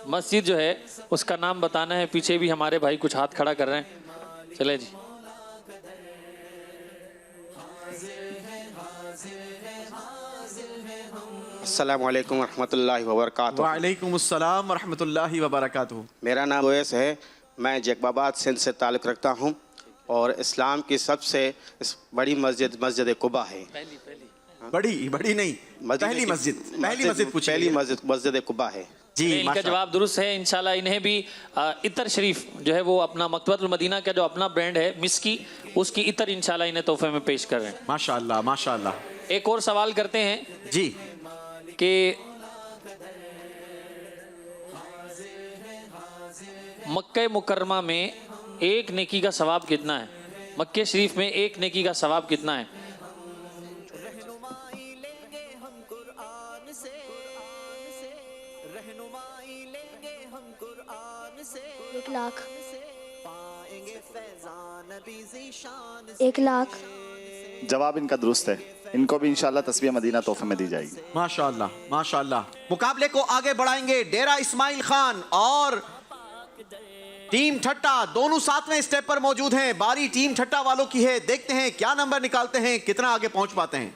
मस्जिद जो है उसका नाम बताना है। पीछे भी हमारे भाई कुछ हाथ खड़ा कर रहे हैं। चले जी। अस्सलामु अलैकुम वरहमतुल्लाहि वबरकातुहू। वालेकुम अस्सलाम वरहमतुल्लाहि वबरकातुहू। मेरा नाम ओवैस है। मैं जैकबाबाद सिंध से ताल्लुक़ रखता हूँ और इस्लाम की सबसे बड़ी मस्जिद मस्जिद कुबा है। बड़ी नहीं, पहली मस्जिद पूछी। पहली मस्जिद कुबा है जी। इनका जवाब दुरुस्त है। इंशाल्लाह इन्हें भी इतर शरीफ जो है वो अपना मकतबतुल मदीना का जो अपना ब्रांड है मिस्की, उसकी इतर इंशाल्लाह इन्हें तोहफे में पेश कर रहे हैं। माशाल्लाह माशाल्लाह। एक और सवाल करते हैं जी कि मक्के मुकर्रमा में 1 नेकी का सवाब कितना है? मक्के शरीफ में 1 नेकी का सवाब कितना है? एक लाख। जवाब इनका दुरुस्त है। इनको भी इंशाल्लाह तस्बीह मदीना तोहफे में दी जाएगी। माशाल्लाह माशाल्लाह। मुकाबले को आगे बढ़ाएंगे डेरा इस्माइल खान और टीम ठट्टा, दोनों सातवें स्टेप पर मौजूद हैं। बारी टीम ठट्टा वालों की है। देखते हैं क्या नंबर निकालते हैं, कितना आगे पहुंच पाते हैं।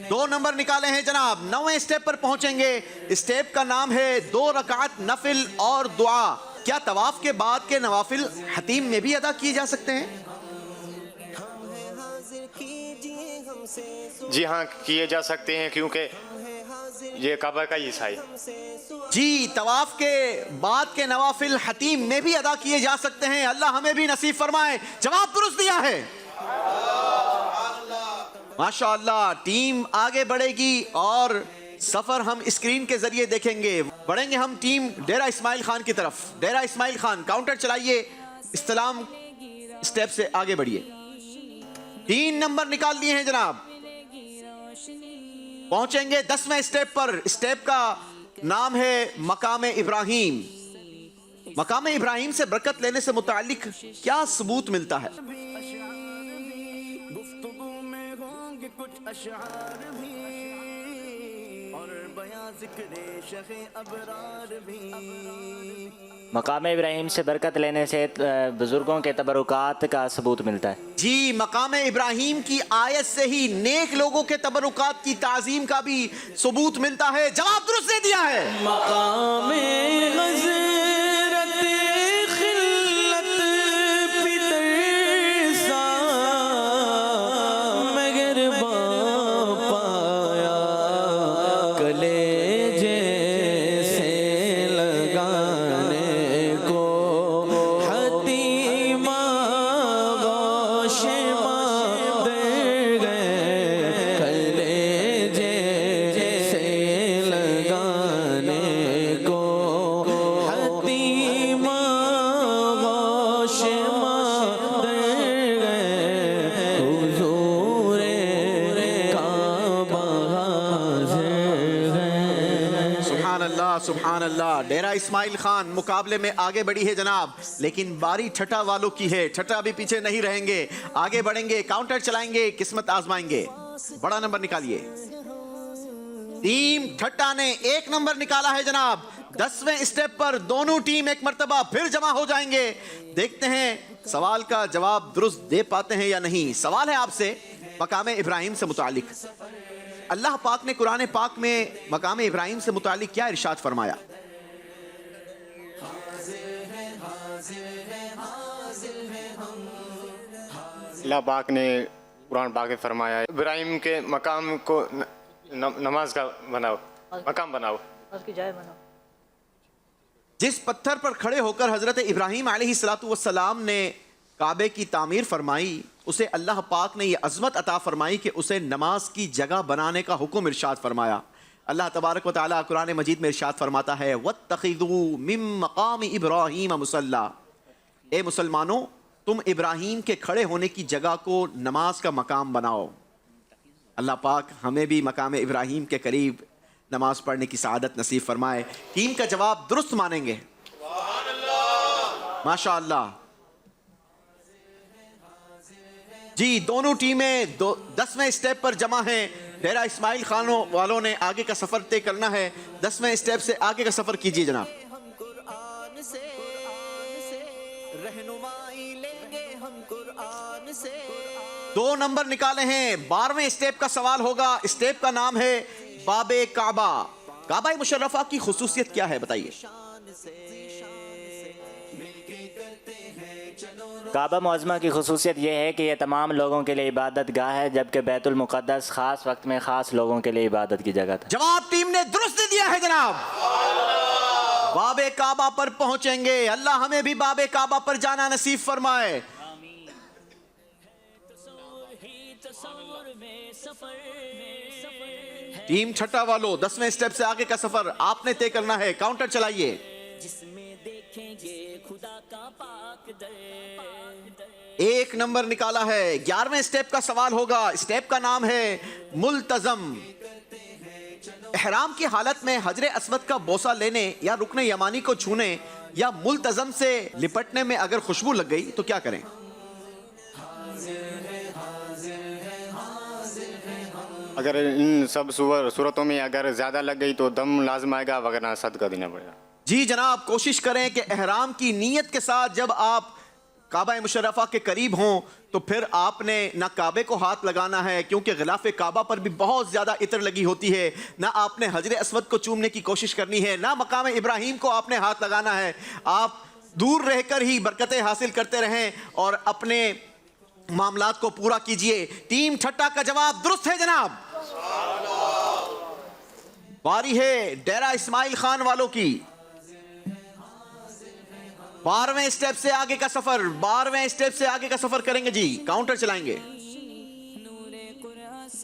2 नंबर निकाले हैं जनाब। 9वें स्टेप पर पहुंचेंगे। स्टेप का नाम है 2 रकात नफिल और दुआ। क्या तवाफ के बाद के नवाफिल हतीम में भी अदा किए जा सकते हैं? जी हाँ, किए जा सकते हैं क्योंकि ये काबा का हिस्सा है। जी, तवाफ के बाद के नवाफिल हतीम में भी अदा किए जा सकते हैं। अल्लाह हमें भी नसीब फरमाए। जवाब दुरुस्त दिया है। माशाअल्लाह। टीम आगे बढ़ेगी और सफर हम स्क्रीन के जरिए देखेंगे। बढ़ेंगे हम टीम डेरा इस्माइल खान की तरफ। डेरा इस्माइल खान काउंटर चलाइए, इस्लाम स्टेप से आगे बढ़िए। 3 नंबर निकाल लिए हैं जनाब। पहुंचेंगे 10वें स्टेप पर। स्टेप का नाम है मकाम इब्राहिम। मकाम इब्राहिम से बरकत लेने से मुतालिक क्या सबूत मिलता है? मकाम इब्राहिम से बरकत लेने से बुजुर्गों के तबरुकात का सबूत मिलता है। जी, मकाम इब्राहिम की आयत से ही नेक लोगों के तबरुकात की ताजीम का भी सबूत मिलता है। जवाब दुरुस्त दे दिया है। मकाम सुभान अल्लाह। डेरा इस्माइल खान मुकाबले में आगे बढ़ी है जनाब, लेकिन बारी ठट्टा वालों की है। ठट्टा भी पीछे नहीं रहेंगे, आगे बढ़ेंगे, काउंटर चलाएंगे, किस्मत आजमाएंगे। बड़ा नंबर निकालिए। टीम ठट्टा ने 1 नंबर निकाला है जनाब। 10वें स्टेप पर दोनों टीम एक मर्तबा फिर जमा हो जाएंगे। देखते हैं सवाल का जवाब दुरुस्त दे पाते हैं या नहीं। सवाल है आपसे मकाम इब्राहिम से मुतालिक। अल्लाह पाक ने कुरान पाक में मकाम इब्राहिम से मुतालिक क्या इरशाद फरमाया? अल्लाह पाक ने कुरान पाक में फरमाया है, इब्राहिम के मकाम को नमाज का बनाओ, मकाम बनाओ। उसकी जाय बनाओ। जिस पत्थर पर खड़े होकर हजरत इब्राहिम अलैहिस्सलातु वस्सलाम ने काबे की तामीर फरमाई, उसे अल्लाह पाक ने यह अज़मत अता फरमाई कि उसे नमाज की जगह बनाने का हुक्म इरशाद फरमाया। अल्लाह तबारक व तआला कुरान मजीद में इरशाद फरमाता है, वत्तखिज़ू मिन मकाम इब्राहिम मुसल्ला। ए मुसलमानों, तुम इब्राहिम के खड़े होने की जगह को नमाज का मकाम बनाओ। अल्लाह पाक हमें भी मकाम इब्राहिम के करीब नमाज पढ़ने की सआदत नसीब फरमाए। टीम का जवाब दुरुस्त मानेंगे। माशाअल्लाह जी, दोनों टीमें 10वें स्टेप पर जमा हैं। डेरा इस्माइल खानों वालों ने आगे का सफर तय करना है। 10वें स्टेप से आगे का सफर कीजिए जनाब। दो नंबर निकाले हैं। 12वें स्टेप का सवाल होगा। स्टेप का नाम है बाबे काबा। काबा मुशर्रफा की खुसूसियत क्या है बताइए? काबा मुअज़्ज़मा की खुसूसियत यह है कि यह तमाम लोगों के लिए इबादत गाह है, जबकि बैतुल मुक़द्दस ख़ास वक्त में ख़ास लोगों के लिए इबादत की जगह था। जवाब टीम ने दुरुस्त दिया है जनाब। बाबे काबा पर पहुंचेंगे। अल्लाह हमें भी बाबे काबा पर जाना नसीब फरमाए। टीम छठा वालों, 10वें स्टेप से आगे का सफर आपने तय करना है। काउंटर चलाइए। एक नंबर निकाला है। 11वें स्टेप का सवाल होगा। स्टेप का नाम है मुल्तजम। इहराम की हालत में हजरे अस्वद का बोसा लेने या रुकने यमानी को छूने या मुल्तजम से लिपटने में अगर खुशबू लग गई तो क्या करें? अगर इन सब सूरतों में अगर ज़्यादा लग गई तो दम लाजम आएगा, वगरना सदका देना पड़ेगा। जी जनाब, कोशिश करें कि एहराम की नीयत के साथ जब आप काबा मुशर्रफा के करीब हों तो फिर आपने ना काबे को हाथ लगाना है, क्योंकि गिलाफ काबा पर भी बहुत ज़्यादा इतर लगी होती है। ना आपने हजरे अस्वद को चूमने की कोशिश करनी है, ना मकाम इब्राहिम को आपने हाथ लगाना है। आप दूर रहकर ही बरकतें हासिल करते रहें और अपने मामलात को पूरा कीजिए। टीम ठट्टा का जवाब दुरुस्त है जनाब। बारी है डेरा इस्माइल खान वालों की। 12वें स्टेप से आगे का सफर, 12वें स्टेप से आगे का सफर करेंगे जी। काउंटर चलाएंगे।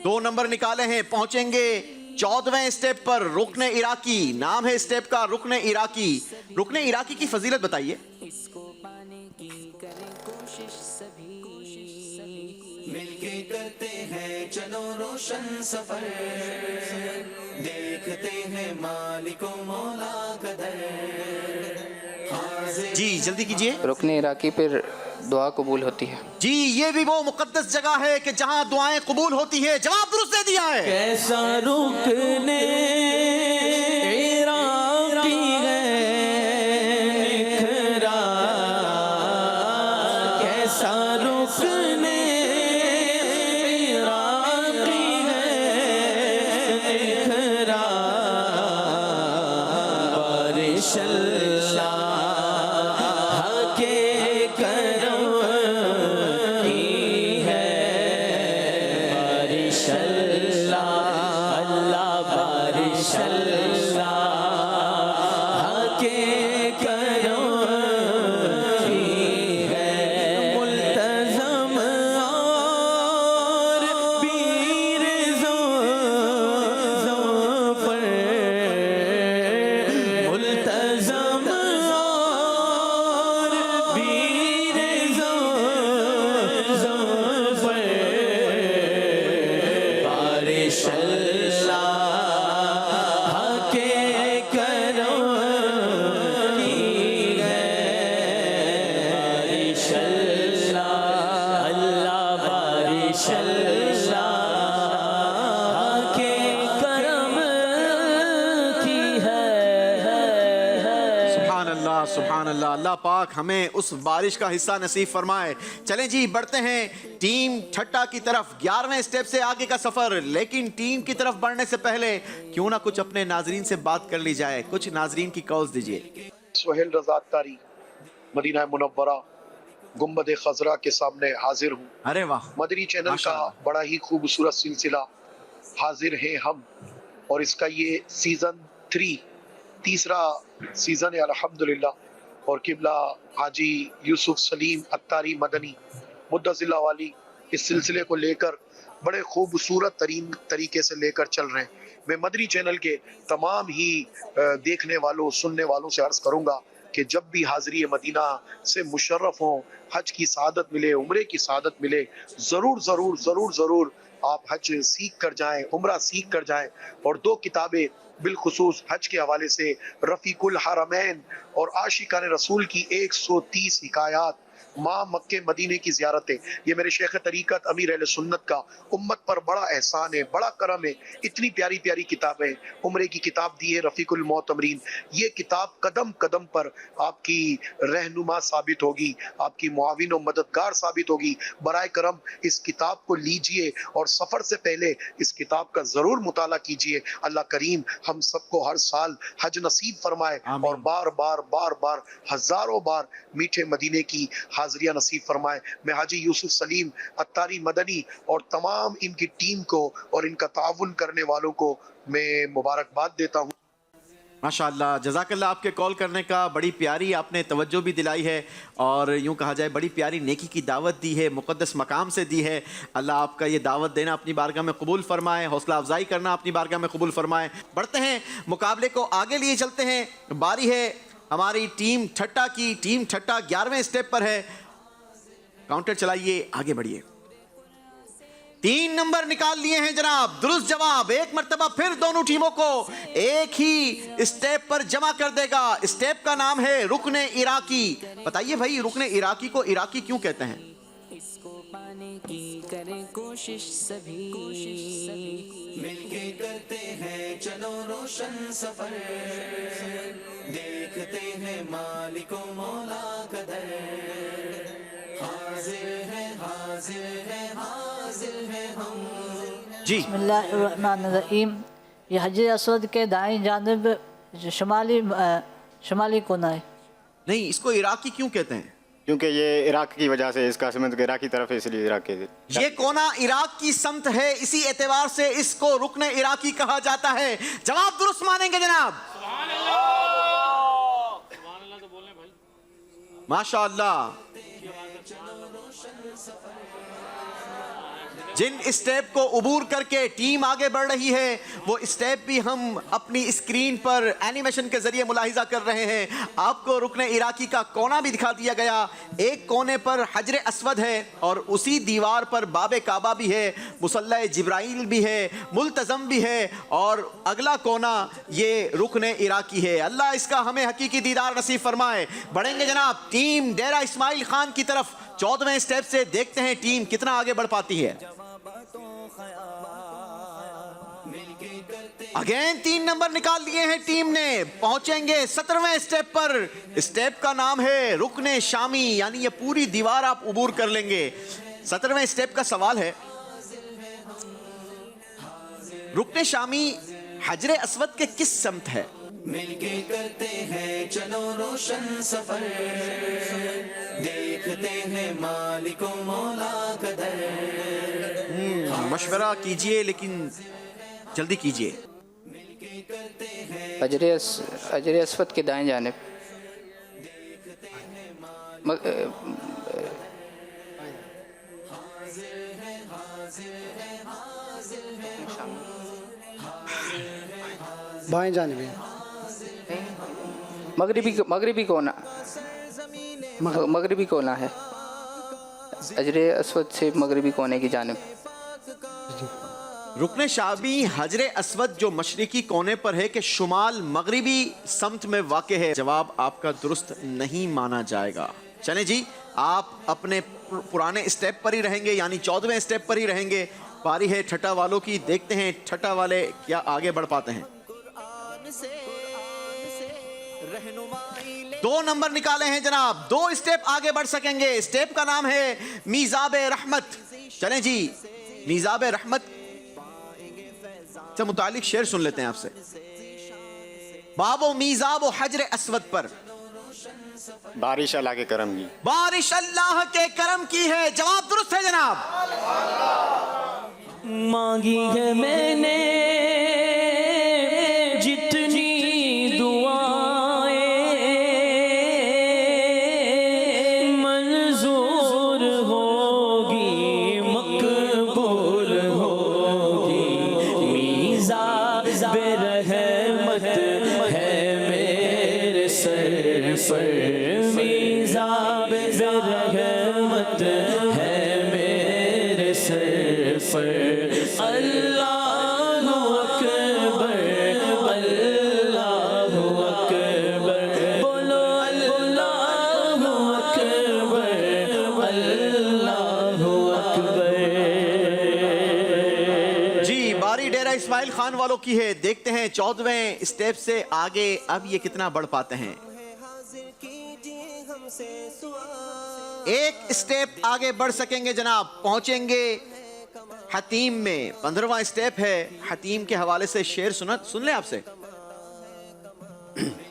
2 नंबर निकाले हैं। पहुंचेंगे 14वें स्टेप पर। रुकने इराकी नाम है स्टेप का, रुकने इराकी। रुकने इराकी की फजीलत बताइए। मिलके करते हैं चलो रोशन सफर, देखते हैं मालिको मौला कदर। जी जल्दी कीजिए। रुकने इराकी पर दुआ कबूल होती है। जी ये भी वो मुकद्दस जगह है कि जहां दुआएं कबूल होती है। जवाब दुरुस्त दे दिया है। कैसा रुकने इराकी है निखरा, कैसा रुकने इराकी है निखरा, बारिश सुभान अल्लाह। अल्लाह पाक हमें उस बारिश का हिस्सा नसीब फरमाए। चलें जी, बढ़ते हैं टीम ठट्टा की तरफ। 11वें स्टेप से आगे का सफर। लेकिन टीम की तरफ बढ़ने से पहले क्यों ना कुछ अपने नाजरीन से बात कर ली जाए। कुछ नाजरीन की कॉल्स दीजिए। सुहेल रज़ा तारी, मदीना मुनव्वरा, गुंबद खजरा के सामने हाजिर हूँ। अरे वाह। मदनी चैनल का बड़ा ही खूबसूरत सिलसिला हाजिर हैं हम, और इसका ये सीजन 3 तीसरा सीजन है अल्हम्दुलिल्लाह। और किबला हाजी यूसुफ सलीम अत्तारी मदनी मुद्दसिल्ला वाली इस सिलसिले को लेकर बड़े खूबसूरत तरीन तरीके से लेकर चल रहे हैं। मैं मदनी चैनल के तमाम ही देखने वालों सुनने वालों से अर्ज करूंगा कि जब भी हाज़िरी मदीना से मुशर्रफ हों, हज की सआदत मिले, उम्रे की सआदत मिले, ज़रूर ज़रूर ज़रूर ज़रूर आप हज सीख कर जाएं, उम्रा सीख कर जाएं। और 2 किताबें बिलखुसूस हज के हवाले से, रफ़ीकुल हरमैन और आशिकान रसूल की 130 हिकायात, माँ मक्के मदीने की ज़ियारतें, ये मेरे शेख तरीक़त अमीर अहले सुन्नत का उम्मत पर बड़ा एहसान है, बड़ा करम है। इतनी प्यारी प्यारी किताबें, उम्रे की किताब दी है रफ़ीकुल मोतमरीन। ये किताब कदम कदम पर आपकी रहनुमा साबित होगी, आपकी मुआविन और मददगार साबित होगी। बराए करम इस किताब को लीजिए और सफ़र से पहले इस किताब का ज़रूर मुताला कीजिए। अल्लाह करीम हम सबको हर साल हज नसीब फरमाए और बार बार बार बार हज़ारों बार मीठे मदीने की हाज़िरियाँ नसीब फरमाए। मैं हाजी यूसुफ सलीम अत्तारी मदनी और तमाम इनकी टीम को और इनका ताउन करने वालों को मैं मुबारकबाद देता हूँ। माशाअल्लाह, जज़ाकल्लाह आपके कॉल करने का। बड़ी प्यारी आपने तवज्जो भी दिलाई है और यूँ कहा जाए बड़ी प्यारी नेकी की दावत दी है, मुक़द्दस मकाम से दी है। अल्लाह आपका ये दावत देना अपनी बारगाह में कबूल फरमाए, हौसला अफजाई करना अपनी बारगाह में कबूल फरमाए। बढ़ते हैं, मुकाबले को आगे लिए चलते हैं। बारी है हमारी टीम ठट्टा की। टीम ठट्टा 11वें स्टेप पर है। काउंटर चलाइए, आगे बढ़िए। 3 नंबर निकाल लिए हैं जनाब। दुरुस्त जवाब एक मर्तबा फिर दोनों टीमों को एक ही स्टेप पर जमा कर देगा। स्टेप का नाम है रुकने इराकी। बताइए भाई, रुकने इराकी को इराकी क्यों कहते हैं? इसको पाने की करें कोशिश सभी, मिलके करते हैं चलो रोशन सफर, देखते हैं मालिको मौला कदर, हाजिर है हाजिर है हाजिर है हम। जी बिस्मिल्लाहिर्रहमानिर्रहीम। ये हजर असवद के दाएं जानिब शुमाली कोना है। नहीं, इसको इराकी क्यों कहते हैं? क्योंकि ये इराक की वजह से इसका समझ इराक की तरफ है, इसलिए इराक के ये कोना इराक की समत है, इसी एतबार से इसको रुकने इराकी कहा जाता है। जवाब दुरुस्त मानेंगे जनाब? माशाअल्लाह। जिन स्टेप को उबूर करके टीम आगे बढ़ रही है वो स्टेप भी हम अपनी स्क्रीन पर एनिमेशन के जरिए मुलाहिजा कर रहे हैं। आपको रुकने इराकी का कोना भी दिखा दिया गया। एक कोने पर हजर अस्वद है और उसी दीवार पर बाबे काबा भी है, मुसल्ला जिब्राइल भी है, मुल्तज़म भी है और अगला कोना ये रुकने इराकी है। अल्लाह इसका हमें हकीकी दीदार नसीब फरमाए। बढ़ेंगे जनाब टीम डेरा इस्माइल खान की तरफ। 14वें स्टेप से देखते हैं टीम कितना आगे बढ़ पाती है। अगेन 3 नंबर निकाल लिए हैं टीम ने। पहुंचेंगे 17वें स्टेप पर। स्टेप का नाम है रुकने शामी, यानी ये पूरी दीवार आप उबूर कर लेंगे। 17वें स्टेप का सवाल है, रुकने शामी हजरे अस्वद के किस समत है? मिलके करते हैं चलो रोशन सफर, देखते हैं मालिको मौला कदर। मशवरा कीजिए लेकिन जल्दी कीजिए। हजर अस्वद के दाएं जानिब बाएं जानिब है। मगरिबी कोना है। हजर अस्वद से मगरिबी कोने की जानिब। रुकने शामी हजरे अस्वद जो मशरिकी कोने पर है कि शुमाल मगरिबी समत में वाक़ है। जवाब आपका दुरुस्त नहीं माना जाएगा। चलें जी, आप अपने पुराने स्टेप पर ही रहेंगे, यानी 14वें स्टेप पर ही रहेंगे। पारी है ठट्टा वालों की। देखते हैं ठट्टा वाले क्या आगे बढ़ पाते हैं। रहनुमाई ले 2 नंबर निकाले हैं जनाब, 2 स्टेप आगे बढ़ सकेंगे। स्टेप का नाम है मीज़ाब रहमत। चलें जी, मीज़ाब रहमत से मुतालिक शेर सुन लेते हैं आपसे। बाबो मीज़ाब हजर अस्वद पर बारिश अल्लाह के करम की, बारिश अल्लाह के करम की है। जवाब दुरुस्त है जनाब। मांगी है मैंने जितनी दुआएं, मंजूर होगी मकबूल होगी। मीज़ाब रहमत है मेरे सर पर, मीज़ाब रहमत है मेरे सर पर। अल्लाहु अकबर, अल्लाहु अकबर, बोलो अल्लाहु अकबर, अल्लाहु अकबर। जी, बारी डेरा इस्माइल खान वालों की है। देखते हैं 14वें स्टेप से आगे अब ये कितना बढ़ पाते हैं। एक स्टेप आगे बढ़ सकेंगे जनाब, पहुंचेंगे हतीम में। 15वां स्टेप है। हतीम के हवाले से शेर सुन ले आपसे।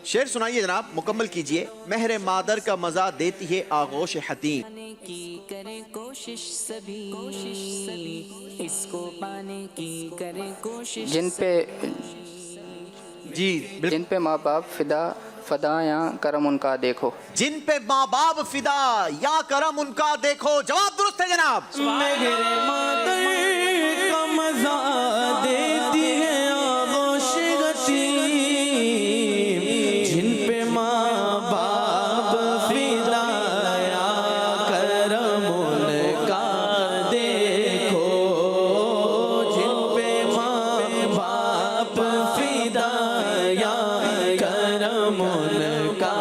शेर सुनाइए जनाब, मुकम्मल कीजिए। महरे मादर का मजा देती है आगोश हतीम। की करे कोशिश सभी, इसको पाने की करे कोशिश। जिन पे माँ बाप फदा या करम उनका देखो, जिन पे माँ बाप फिदा या करम उनका देखो। जवाब दुरुस्त है जनाब। मेरे मादर का मजा देती है आगोश गती, जिन पे माँ बाप फिदा या करम उनका देखो, जिन पे माँ बाप फिदा या करम उनका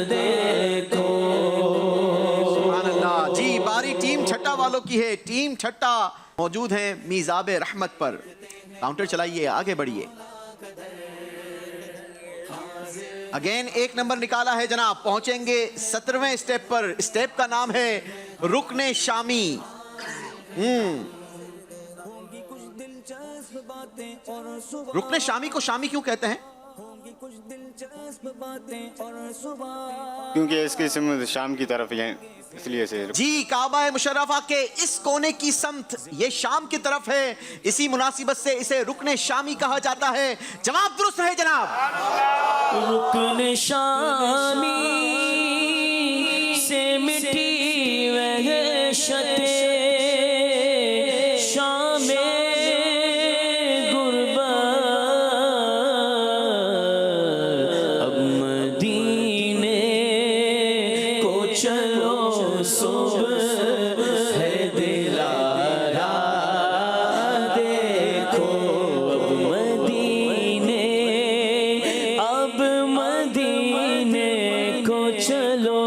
देखो। सुभान अल्लाह। जी, बारी टीम छट्टा वालों की है। टीम छट्टा मौजूद हैं मीज़ाब रहमत पर। काउंटर चलाइए, आगे बढ़िए। अगेन 1 नंबर निकाला है जनाब, पहुंचेंगे 17वें स्टेप पर। स्टेप का नाम है रुकने शामी। रुकने शामी को शामी क्यों कहते हैं? क्योंकि इसकी सिमत शाम की तरफ है, इसलिए से। जी, काबा मुशर्रफा के इस कोने की समत ये शाम की तरफ है, इसी मुनासिबत से इसे रुकने शामी कहा जाता है। जवाब दुरुस्त है जनाब। रुकने शामी से मिटी वहशते शामे गुरबत, अब मदीने को चलो सुबह है दिलारा देखो। अब मदीने को चलो,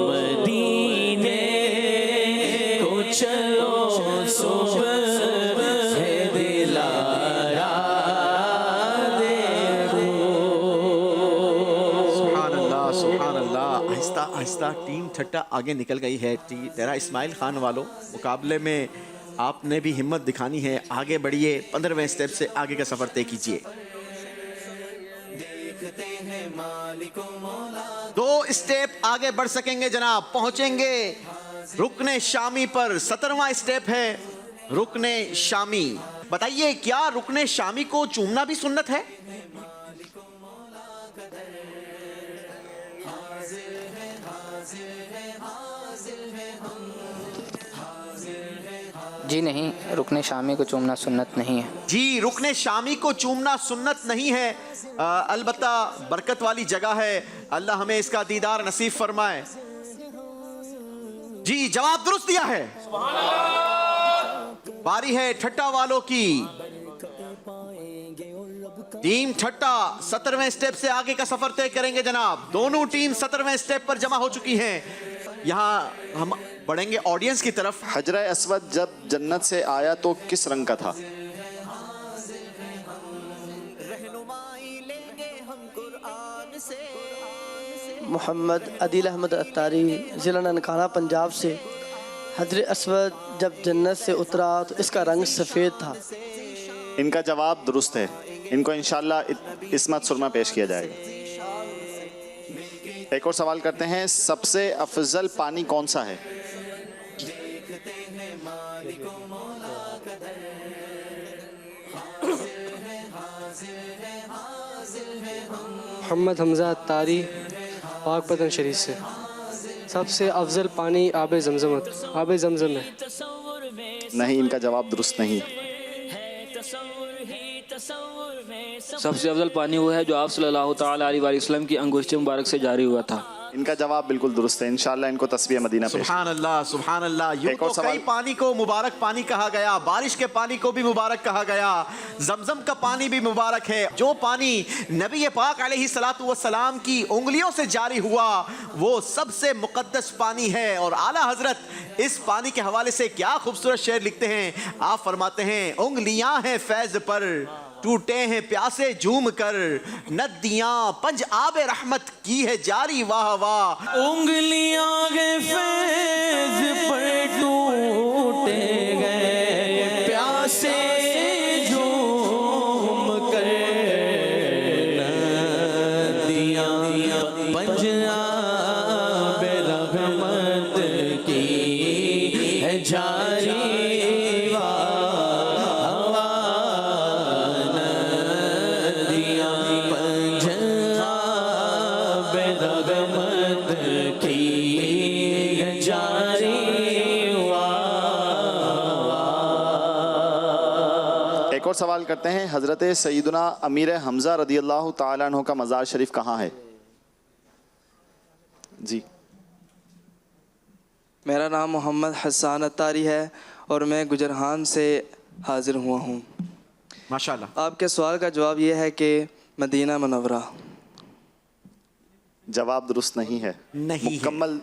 मदीने को चलो सुबह है दिलारा देखो। सुभान अल्लाह, सुभान अल्लाह। आहिस्ता आहिस्ता टीम छट्टा आगे निकल गई है। डेरा इस्माइल खान वालों, मुकाबले में आपने भी हिम्मत दिखानी है। आगे बढ़िए, 15वें स्टेप से आगे का सफर तय कीजिए। 2 स्टेप आगे बढ़ सकेंगे जनाब, पहुंचेंगे रुकने शामी पर। 17वां स्टेप है रुकने शामी। बताइए, क्या रुकने शामी को चूमना भी सुन्नत है? जी नहीं, रुकने शामी को चूमना सुन्नत नहीं है। जी, रुकने शामी को चूमना सुन्नत नहीं है। अलबत्ता बरकत वाली जगह है। अल्लाह हमें इसका दीदार नसीब फरमाए। जी, जवाब दुरुस्त दिया है। बारी है ठट्टा वालों की। टीम ठट्टा 17वें स्टेप से आगे का सफर तय करेंगे जनाब। दोनों टीम 17वें स्टेप पर जमा हो चुकी हैं। यहाँ हम बढ़ेंगे ऑडियंस की तरफ। हजरा अस्वद जब जन्नत से आया तो किस रंग का था? मोहम्मद अदील अहमद अत्तारी, ज़िला ननकाना, पंजाब से। हजर अस्वद जब जन्नत से उतरा तो इसका रंग सफ़ेद था। इनका जवाब दुरुस्त है। इनको इंशाल्लाह इस्मत सुरमा पेश किया जाएगा। एक और सवाल करते हैं, सबसे अफजल पानी कौन सा है? मोहम्मद हमज़ा अत्तारी, पाकपतन शरीफ से। सबसे अफजल पानी आब ज़मज़म है। नहीं, इनका जवाब दुरुस्त नहीं। सबसे अफजल पानी वो है जो आप सल्लल्लाहु तआला अलैहि वसल्लम की अंगुष्ठ मुबारक से जारी हुआ था। इनका जवाब बिल्कुल दुरुस्त है। इंशाल्लाह इनको तस्बीह मदीना पेश। सुभान अल्लाह, सुभान अल्लाह। यूं तो कई पानी को मुबारक पानी कहा गया, बारिश के पानी को भी मुबारक कहा गया, जमजम का पानी भी मुबारक है। जो पानी नबी पाक अलैहिस्सलातु वस्सलाम की उंगलियों से जारी हुआ वो सबसे मुकद्दस पानी है। और आला हजरत इस पानी के हवाले से क्या खूबसूरत शेर लिखते हैं। आप फरमाते हैं, उंगलियां हैं फैज पर, टूटे हैं प्यासे झूम कर, नदियां पंज आबे रहमत की है जारी, वाह वाह। उंगलियां हैं फैज पर, टूटे गए प्यासे झूम कर, नदियां पंज आबे रहमत की है जारी, एक और सवाल करते हैं, हज़रत सैयदना अमीर हमज़ा रदी अल्लाह ताला अन्हु का मज़ार शरीफ कहाँ है? जी। मेरा नाम मोहम्मद हसन अत्तारी है और मैं गुजरहान से हाजिर हुआ हूँ। माशाल्लाह। आपके सवाल का जवाब ये है कि मदीना मुनव्वरा। जवाब दुरुस्त नहीं है। नहीं मुकम्मल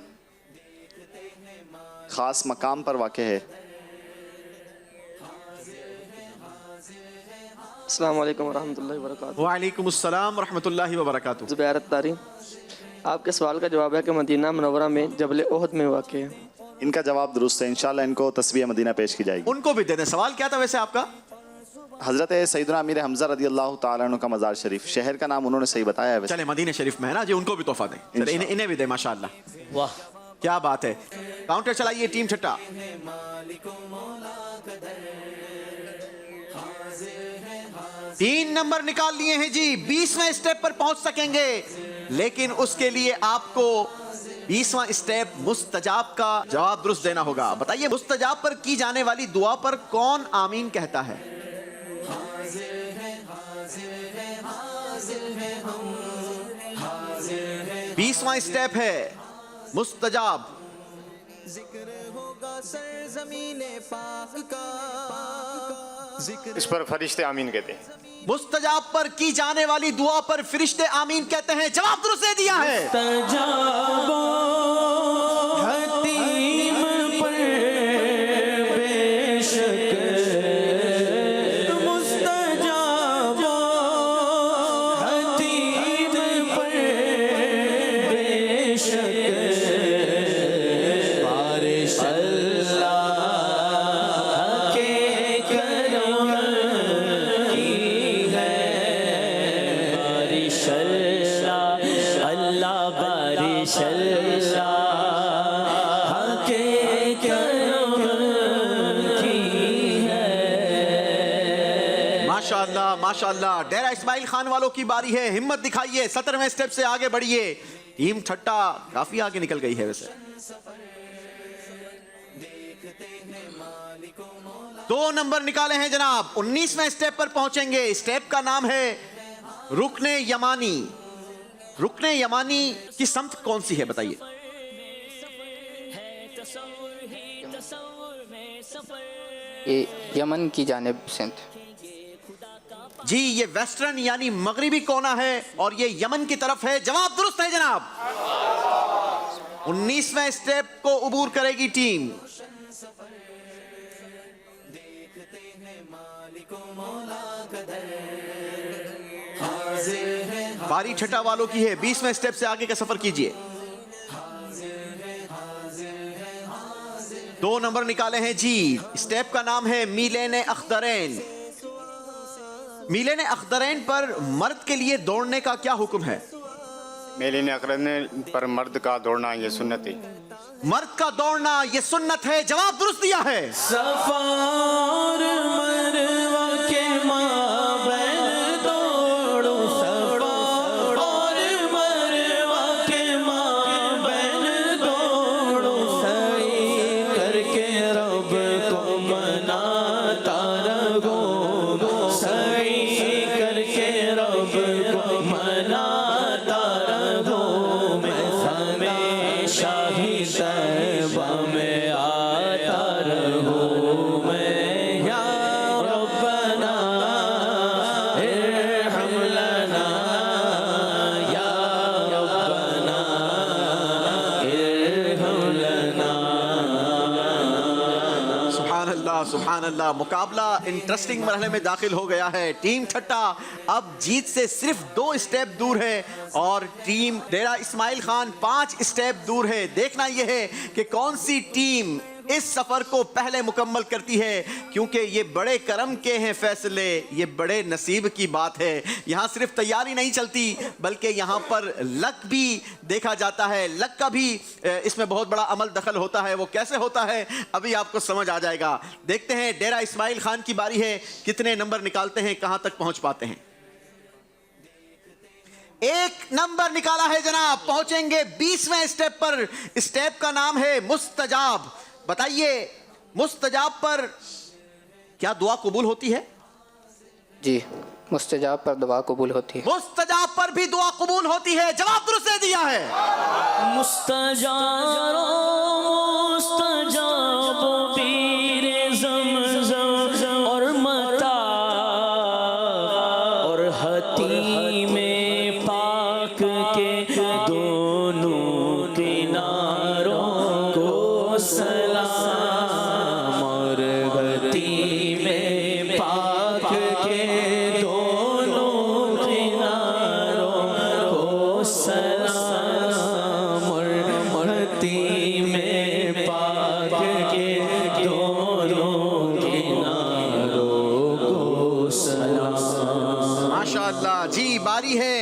खास मकाम पर वाक़ है। अस्सलाम वालेकुम वरहमतुल्लाहि वबरकातुहू। वालेकुम अस्सलाम वरहमतुल्लाहि वबरकातुहू। ज़ुबैर अत्तारी, आपके सवाल का जवाब है कि मदीना मुनव्वरा में जबल ओहद में वाक़ है। इनका जवाब दुरुस्त है। इंशाल्लाह इनको तस्बीह मदीना पेश की जाएगी। उनको भी दे दें। सवाल क्या था वैसे आपका? हज़रत सैयदना अमीर हमज़ा रदी अल्लाह ताला अन्हु का मज़ार शरीफ, शहर का नाम उन्होंने सही बताया है वैसे। चले मदीना शरीफ में है ना जी, उनको भी तोहफा दें। चले इन्हें भी दें। माशाल्लाह, वाह क्या बात है। काउंटर चलाइए टीम छट्टा। 3 नंबर निकाल लिए हैं जी। 20वें स्टेप पर पहुंच सकेंगे, लेकिन उसके लिए आपको 20वां स्टेप मुस्तजाब का जवाब दुरुस्त देना होगा। बताइए, मुस्तजाब पर की जाने वाली दुआ पर कौन आमीन कहता है? बीसवां स्टेप है मुस्तजाब। इस पर फरिश्ते आमीन कहते हैं। मुस्तजाब पर की जाने वाली दुआ पर फरिश्ते आमीन कहते हैं। जवाब दुरुस्त दे दिया है। माशाल्लाह। डेरा इस्माइल खान वालों की बारी है। हिम्मत दिखाइए, 17वें स्टेप से आगे बढ़िए। टीम छट्टा काफी आगे निकल गई है वैसे। 2 नंबर निकाले हैं जनाब। 19वें स्टेप पर पहुंचेंगे। स्टेप का नाम है रुकने यमानी। रुकने यमानी की समत कौन सी है बताइए? ये यमन की जानिब सिंध जी। ये वेस्टर्न यानी मगरिबी कोना है और ये यमन की तरफ है। जवाब दुरुस्त है जनाब। 19वें स्टेप को उबूर करेगी टीम। बारी छठा वालों की है। 20वें स्टेप से आगे का सफर कीजिए। 2 नंबर निकाले हैं जी। स्टेप का नाम है मीलेन अख्तरैन। मीलेन अख्तरैन पर मर्द के लिए दौड़ने का क्या हुक्म है? मीलेन अख्तरैन पर मर्द का दौड़ना ये सुन्नत है। मर्द का दौड़ना ये सुन्नत है। जवाब दुरुस्त दिया है। सफार मरवा के माबैन दौड़ो, सफार मरवा के माबैन दौड़ो, सही करके रब को मनाता रहो, सही करके रब को मनाता रहो। मैं हमेशा ही तैबा में आता रहूं, मैं या रब्बना इरहम लना, या रब्बना इरहम लना। सुभान अल्लाह, सुभान अल्लाह। मुकाबला इंटरेस्टिंग मरहले में दाखिल हो गया है। टीम ठट्टा अब जीत से सिर्फ 2 स्टेप दूर है और टीम डेरा इस्माइल खान 5 स्टेप दूर है। देखना यह है कि कौन सी टीम इस सफर को पहले मुकम्मल करती है, क्योंकि ये बड़े करम के हैं फैसले, ये बड़े नसीब की बात है। यहाँ सिर्फ तैयारी नहीं चलती बल्कि यहाँ पर लक भी देखा जाता है। लक का भी इसमें बहुत बड़ा अमल दखल होता है। वो कैसे होता है अभी आपको समझ आ जाएगा। देखते हैं डेरा इस्माइल खान की बारी है, कितने नंबर निकालते हैं, कहां तक पहुंच पाते हैं। 1 नंबर निकाला है जनाब, पहुंचेंगे 20वें स्टेप पर। स्टेप का नाम है मुस्तजाब। बताइए, मुस्तजाब पर क्या दुआ कबूल होती है? जी, मुस्तजाब पर दुआ कबूल होती है। मुस्तजाब पर भी दुआ कबूल होती है। जवाब दुरुस्त दे दिया है। मुस्तजाब मुस्तजाब पीरे ज़मज़म और मता और हतीमे पाक के दोनों किनारों को सलाम, और हतीमे पाक के दोनों किनारों को सलाम, और हतीमे पाक के दोनों किनारों को सलाम। माशाअल्लाह जी। बारी है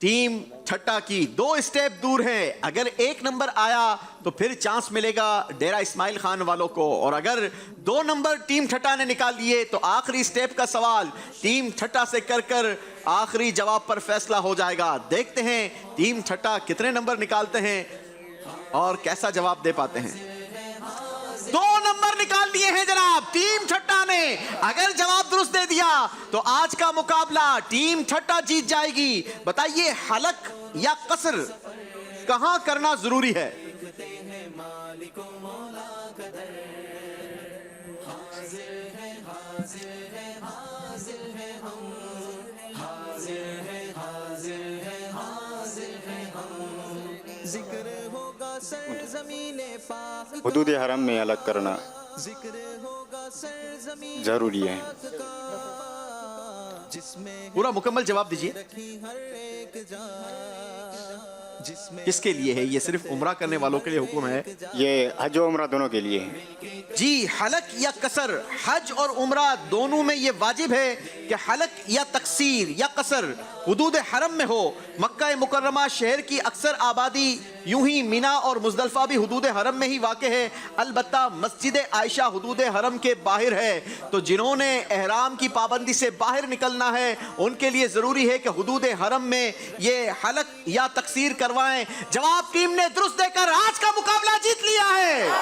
टीम ठट्टा की। 2 स्टेप दूर है। अगर 1 नंबर आया तो फिर चांस मिलेगा डेरा इस्माइल खान वालों को, और अगर 2 नंबर टीम ठट्टा ने निकाल लिए तो आखिरी स्टेप का सवाल टीम ठट्टा से कर आखिरी जवाब पर फैसला हो जाएगा। देखते हैं टीम ठट्टा कितने नंबर निकालते हैं और कैसा जवाब दे पाते हैं। 2 नंबर निकाल लिए हैं जनाब टीम ठट्टा ने। अगर जवाब दुरुस्त दे दिया तो आज का मुकाबला टीम ठट्टा जीत जाएगी। बताइए, हलक या कसर कहां करना जरूरी है? हुदूद हरम में अलग करना जरूरी है। पूरा मुकम्मल जवाब दीजिए। किसके लिए है ये? सिर्फ उम्रा करने वालों के लिए हुक्म है? ये हज और उम्रा दोनों के लिए है जी। हलक या कसर, हज और उम्रा दोनों में ये वाजिब है कि हलक या तकसीर या कसर हुदूद हरम में हो। मक्का मुकर्रमा शहर की अक्सर आबादी, यूं ही मिना और मुजदलफा भी हुदूद हरम में ही वाक़ है। अलबत्ता मस्जिद आयशा हुदूद हरम के बाहर है, तो जिन्होंने एहराम की पाबंदी से बाहर निकलना है उनके लिए ज़रूरी है कि हुदूद हरम में ये हलक या तकसीर करवाएं। जवाब टीम ने दुरुस्त देकर आज का मुकाबला जीत लिया है।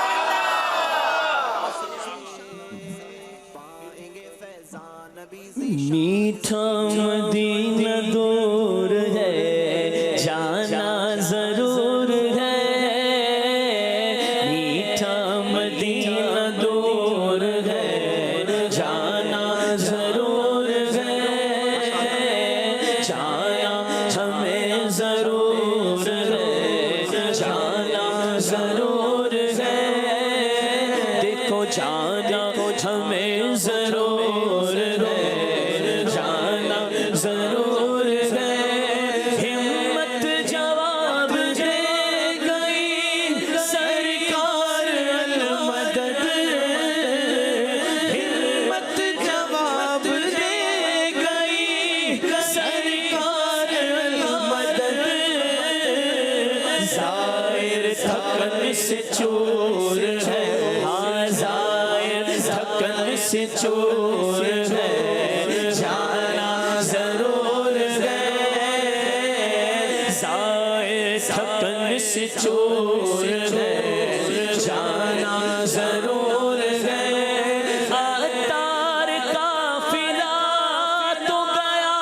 मीठा मदीना दूर है, जाना जरूर है। मीठा मदीना दूर है, जाना जरूर है। जाना हमें जरूर है, जाना जरूर है। देखो जाना हमें जरूर है, जाना जरूर है। ढक्कन से चोर है जाना जरूर है, जाए ढक्कन से चोर है जाना जरूर है। अतार काफिला तो गया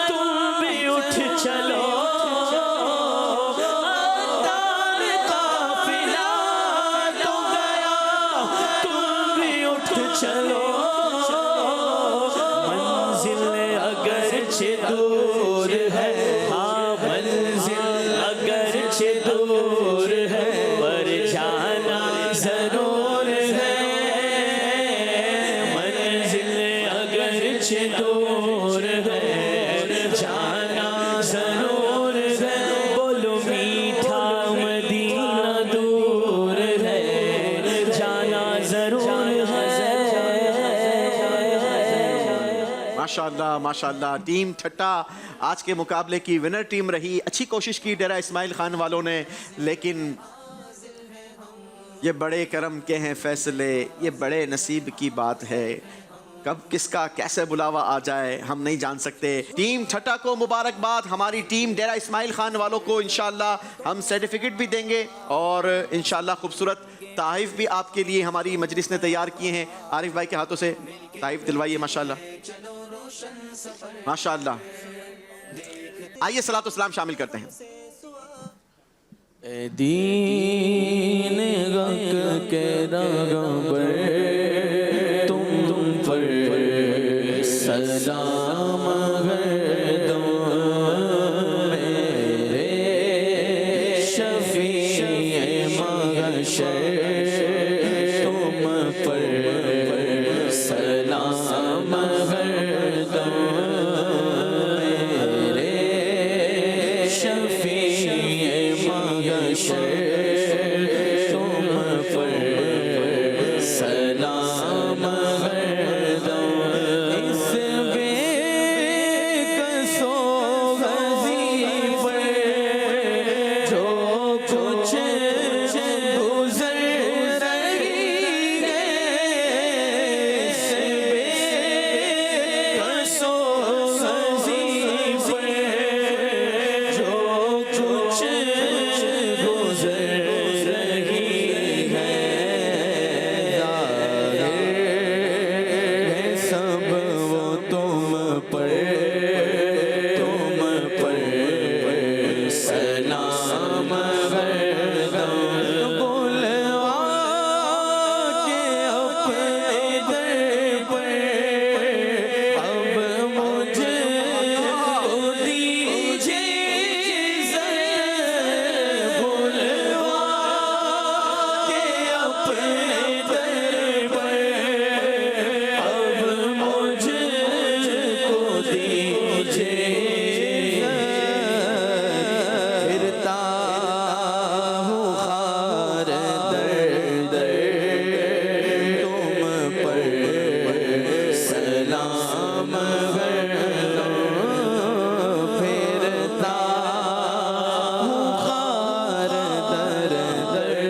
तुम भी उठ चलो, अतार काफिला तो गया तुम भी उठ चलो। मंजिल अगरचे दूर है, हाँ मंजिल अगरचे दूर है, पर जाना जरूर है। मंजिल अगरचे दूर है जाना जरूर है। बोलो मीठा मदीना दूर है जाना जरूर है। माशाल्लाह माशाल्लाह। टीम ठट्टा आज के मुकाबले की विनर टीम रही। अच्छी कोशिश की डेरा इस्माइल खान वालों ने, लेकिन ये बड़े करम के हैं फैसले, ये बड़े नसीब की बात है। कब किसका कैसे बुलावा आ जाए हम नहीं जान सकते। टीम ठट्टा को मुबारकबाद। हमारी टीम डेरा इस्माइल खान वालों को इंशाल्लाह हम सर्टिफिकेट भी देंगे और इंशाल्लाह खूबसूरत ताइफ भी आपके लिए हमारी मजलिस ने तैयार किए हैं। आरिफ भाई के हाथों से ताइफ दिलवाइए माशाल्लाह माशाल्लाह। आइए सलातो सलाम शामिल करते हैं। ए दीन गक के रगबर तुम पर सलाम गर्दो मेरे शफीए महशर तुम पर सलाम गर्दो मेरे शफीए महशर तुम पर सलाम गर्दो। इस बेकसो गज़ी पर जो कुछ गुज़र रही है, इस बेकसो गज़ी पर जो कुछ गुज़र रही है, ज़ाहिर सब वो तुम पर सलाम गर्दो। बुलवा के अपने दर पर अब मुझे दीजिए इज़्ज़त। बुलवा के अपने दर पर अब मुझे दीजिए। फिरता हूँ खार दर दर तुम पर सलाम गर्दो। फिरता हूँ खार दर दर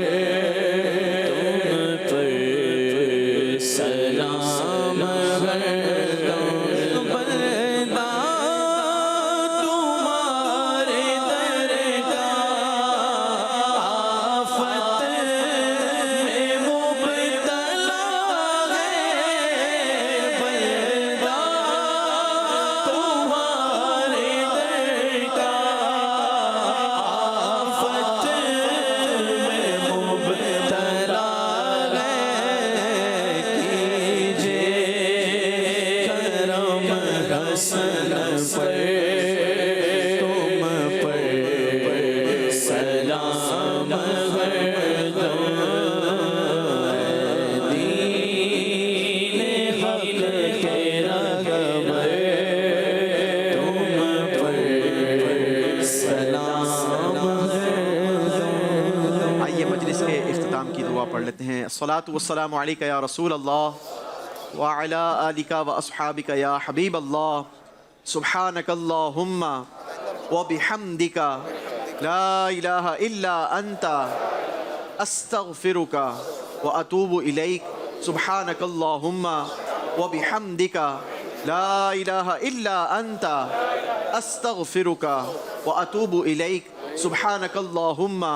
तुम पर सलाम गर्दो। बंदा तुम्हारे दर का आफत में मुब्तला है, बंदा तुम्हारे दर का आफत में मुब्तला है। कीजिए करम हसन पर तुम पर सलाम गर्दो। दीन हक के रगबर तुम पर सलाम गर्दो। आइए मजलिस के इख्तिताम की दुआ पढ़ लेते हैं। अस्सलातु वस्सलामु अलैका या रसूल अल्लाह व अला आलिका व अस्हाबिका या हबीब अल्लाह। सुब्हानकल्लाहुम्मा व बिहम्दिका ला इलाहा इल्ला अंता अस्तगफिरुका व अतूबु इलैक। सुब्हानकल्लाहुम्मा व बिहम्दिका ला इलाहा इल्ला अंता अस्तगफिरुका व अतूबु इलैक। सुब्हानकल्लाहुम्मा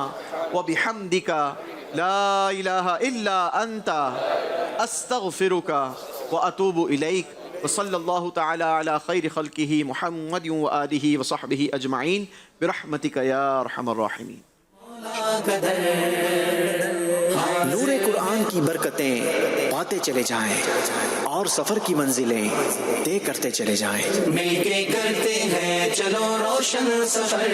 व बिहम्दिका ला इलाहा इल्ला अंता अस्तगफिरुका व अतूबु इलैक। व सल्लल्लाहु तआला अला खैर खल्किही मुहम्मद व आलिही व सहबिही अजमाइन बिरहमतिका या अरहमर राहिमीन। नूरे कुरान की बरकतें पाते चले जाएं और सफर की मंजिलें तय करते चले जाएं। मिलके करते हैं चलो रोशन सफर।